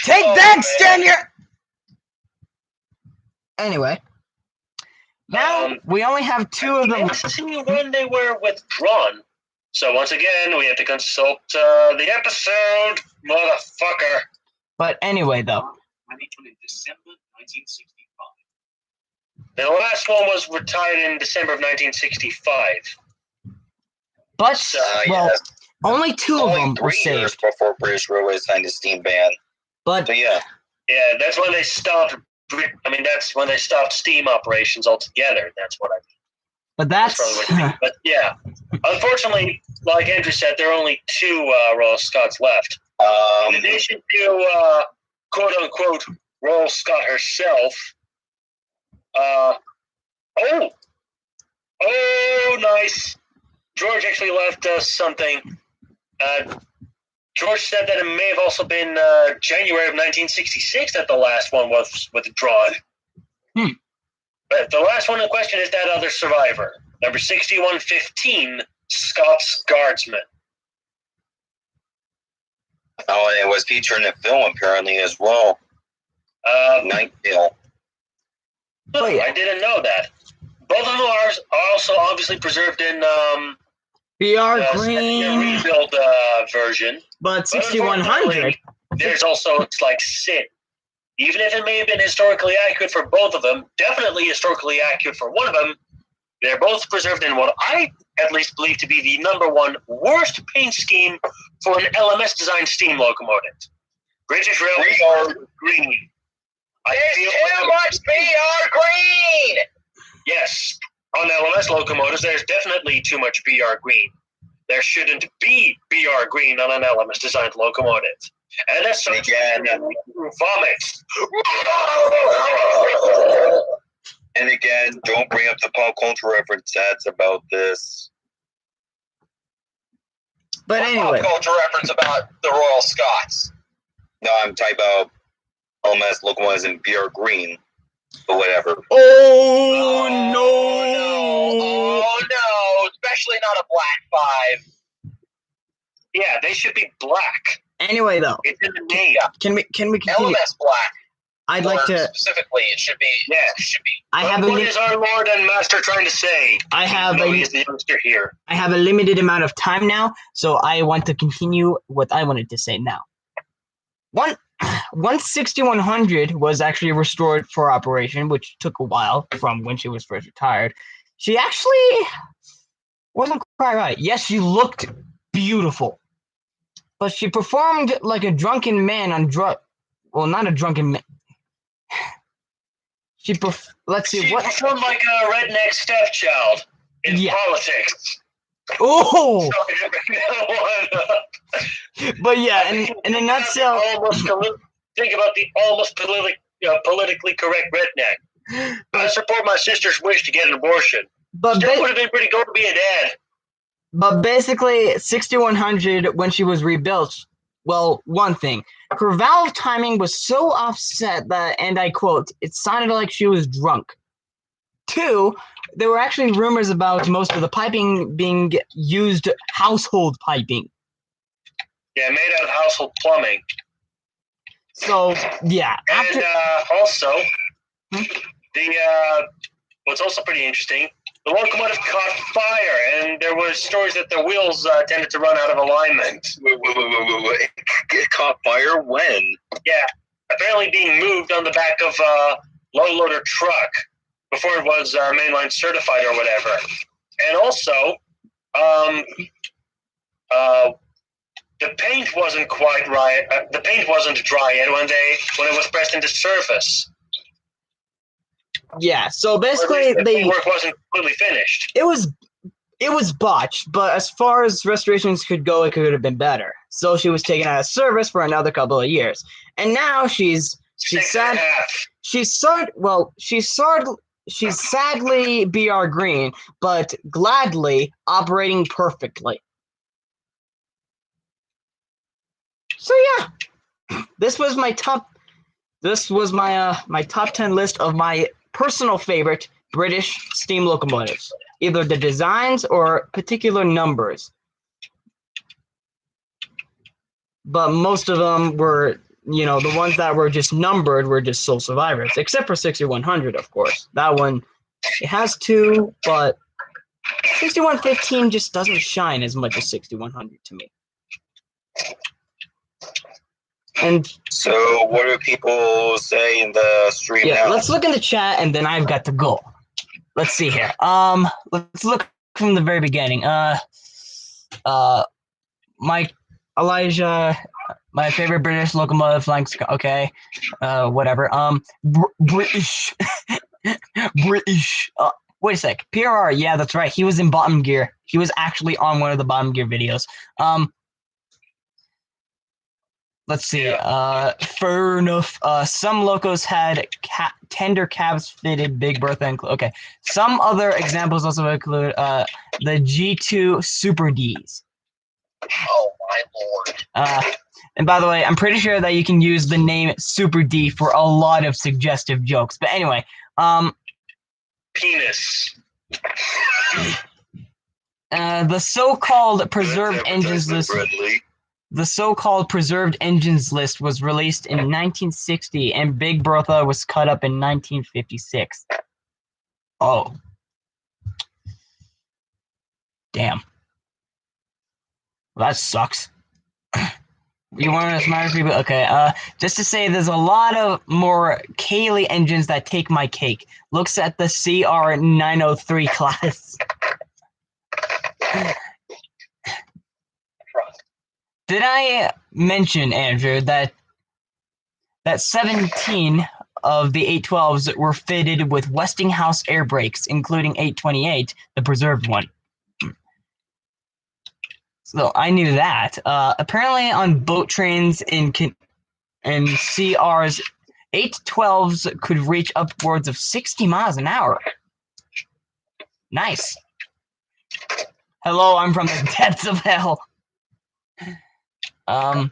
Take that, Stanier! Anyway, now we only have two of them. Let's see when they were withdrawn. So once again, we have to consult the episode, motherfucker. But anyway, though. In December 1965. The last one was retired in December of 1965. But, well, yes. only two of Only them were 3 years saved. before British Railways signed a steam ban. But, So yeah, Yeah, that's when they stopped. That's when they stopped steam operations altogether. That's what I mean. but That's that's... probably what you mean. But yeah, unfortunately, like Andrew said, there are only 2 Royal Scots left. In addition to quote unquote Royal Scot herself. Oh, nice. George actually left us something. George said that it may have also been January of 1966 that the last one was withdrawn. But the last one in question is that other survivor, number 6115, Scots Guardsman. oh, and it was featured in a film apparently as well. Nightingale. Oh, yeah. I didn't know that. Both of them are also obviously preserved in BR the Green, rebuild version. but 6100. There's also it's like Sin. Even if it may have been historically accurate for both of them, definitely historically accurate for one of them, they're both preserved in what I at least believe to be the number 1 worst paint scheme for an LMS designed steam locomotive. British Railways green. There's too much BR green! Yes, on LMS locomotives, there's definitely too much BR green. There shouldn't be BR green on an LMS designed locomotive. And that's again, vomit. And again, don't bring up the pop culture reference that's about this. But anyway. Pop culture reference about the Royal Scots. No, I'm talking about LMS locomotives in BR green, but whatever. Oh, no! Oh no! Especially not a black 5. Yeah, they should be black. Anyway, though. It's in the name. Can we continue? LMS black. I'd like to... Specifically, it should be... Yeah. It should be. What is our Lord and Master trying to say? He's the youngster here. I have a limited amount of time now, so I want to continue what I wanted to say now. Once 6100 was actually restored for operation, which took a while from when she was first retired, she actually wasn't quite right. Yes, she looked beautiful, but she performed like a drunken man on well, not a drunken man. Let's see She what. performed like a redneck stepchild in politics. Oh, but yeah, in a nutshell. Think about the almost politically correct redneck. I support my sister's wish to get an abortion. but Still would have been pretty cool to be a dad. But basically, 6100, when she was rebuilt, well, one thing, her valve timing was so offset that, and I quote, it sounded like she was drunk. Two, there were actually rumors about most of the piping being used household piping. Yeah, made out of household plumbing. So, yeah. And also, what's also pretty interesting, the locomotive caught fire, and there was stories that the wheels tended to run out of alignment. Wait. It caught fire when? Yeah, apparently being moved on the back of a low-loader truck before it was mainline certified or whatever. And also, the paint wasn't quite right. The paint wasn't dry yet when it was pressed into service. Yeah, so basically the work wasn't completely finished. It was botched, but as far as restorations could go, it could have been better. So she was taken out of service for another couple of years, and now she's sadly BR green, but gladly operating perfectly. So yeah, this was my top 10 list of my personal favorite British steam locomotives, either the designs or particular numbers. But most of them were, the ones that were just numbered were just sole survivors, except for 6100, of course. That one, it has two, but 6115 just doesn't shine as much as 6100 to me. And so, what do people say in the stream now? Let's look in the chat, and then I've got to go. Let's see here. Let's look from the very beginning. Mike, Elijah, my favorite British locomotive, flying. Okay, whatever. British, British. Wait a sec. PRR. Yeah, that's right. He was in bottom gear. He was actually on one of the bottom gear videos. Let's see. Fair enough. Some locos had tender cabs fitted, Big Bertha. Okay. Some other examples also include the G2 Super Ds. Oh my lord. And by the way, I'm pretty sure that you can use the name Super D for a lot of suggestive jokes. But anyway, penis. The so-called preserved engines list. The so-called preserved engines list was released in 1960, and Big Bertha was cut up in 1956. Oh. Damn. Well, that sucks. You want to smarter people? Okay, just to say, there's a lot of more Cayley engines that take my cake. Looks at the CR903 class. Did I mention, Andrew, that 17 of the 812s were fitted with Westinghouse air brakes, including 828, the preserved one? So I knew that. Apparently on boat trains in CRs, 812s could reach upwards of 60 miles an hour. Nice. Hello, I'm from the depths of hell. Let's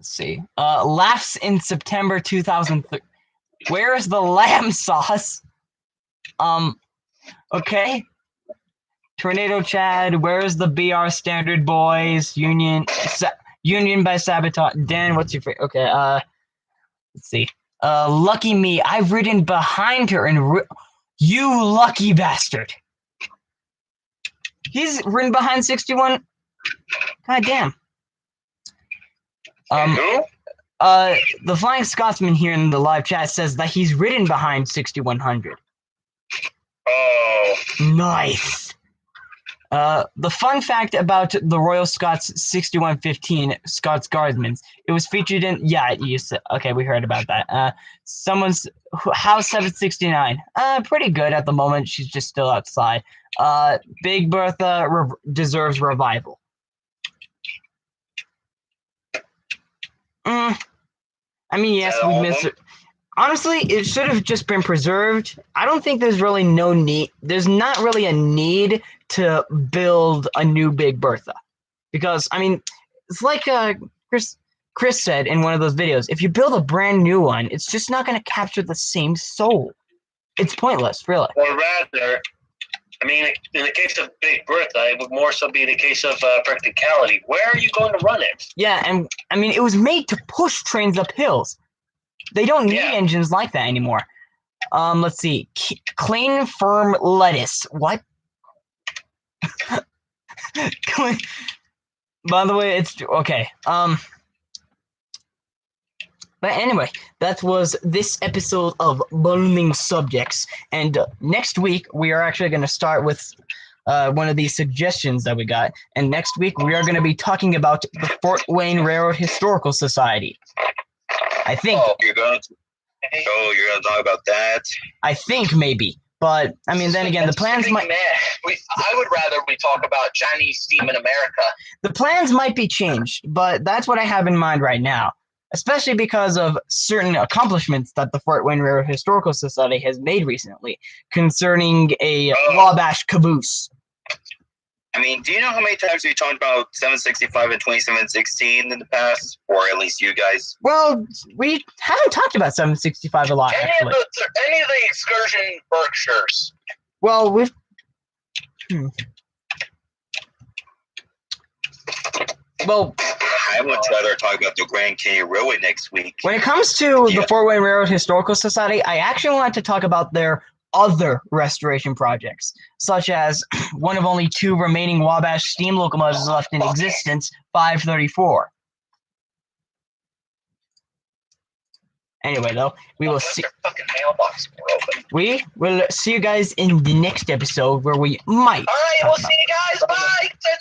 see. Laughs in September 2003. Where's the lamb sauce? Okay. Tornado Chad, where's the BR Standard Boys? Union by Sabotage. Dan, what's your favorite? Okay, let's see. Lucky me, I've ridden behind her and you lucky bastard. He's ridden behind 61. God damn. The Flying Scotsman here in the live chat says that he's ridden behind 6100. Oh. Nice. The fun fact about the Royal Scots 6115 Scots Guardsmen, it was featured in, okay, we heard about that. Someone's House 769, pretty good at the moment, she's just still outside. Big Bertha deserves revival. I mean, yes, we miss her. honestly, it should have just been preserved. I don't think there's really no need. There's not really a need to build a new Big Bertha, because I mean, it's like Chris said in one of those videos. If you build a brand new one, it's just not going to capture the same soul. It's pointless, really. Or rather, I mean, in the case of Big Bertha, it would more so be the case of practicality. Where are you going to run it? Yeah, and I mean, it was made to push trains up hills. They don't need engines like that anymore. Let's see. Clean, firm lettuce. What? By the way, it's okay. But anyway, that was this episode of Burning Subjects. And next week, we are actually going to start with one of these suggestions that we got. And next week, we are going to be talking about the Fort Wayne Railroad Historical Society. I think. You're going to talk about that? I think maybe. But, I mean, then again, the plans might... I would rather we talk about Chinese steam in America. The plans might be changed, but that's what I have in mind right now. Especially because of certain accomplishments that the Fort Wayne Railroad Historical Society has made recently concerning a Wabash caboose. I mean, do you know how many times we talked about 765 and 2716 in the past? Or at least you guys? Well, we haven't talked about 765 a lot, actually. Any of the excursion Berkshires. Well, we've... Well, I would rather talk about the Grand Canyon Railway next week. When it comes to the Fort Wayne Railroad Historical Society, I actually want to talk about their other restoration projects, such as one of only 2 remaining Wabash steam locomotives left in existence, 534. Anyway, though, we will see. We will see you guys in the next episode where we might. All right, we'll see you guys. Bye.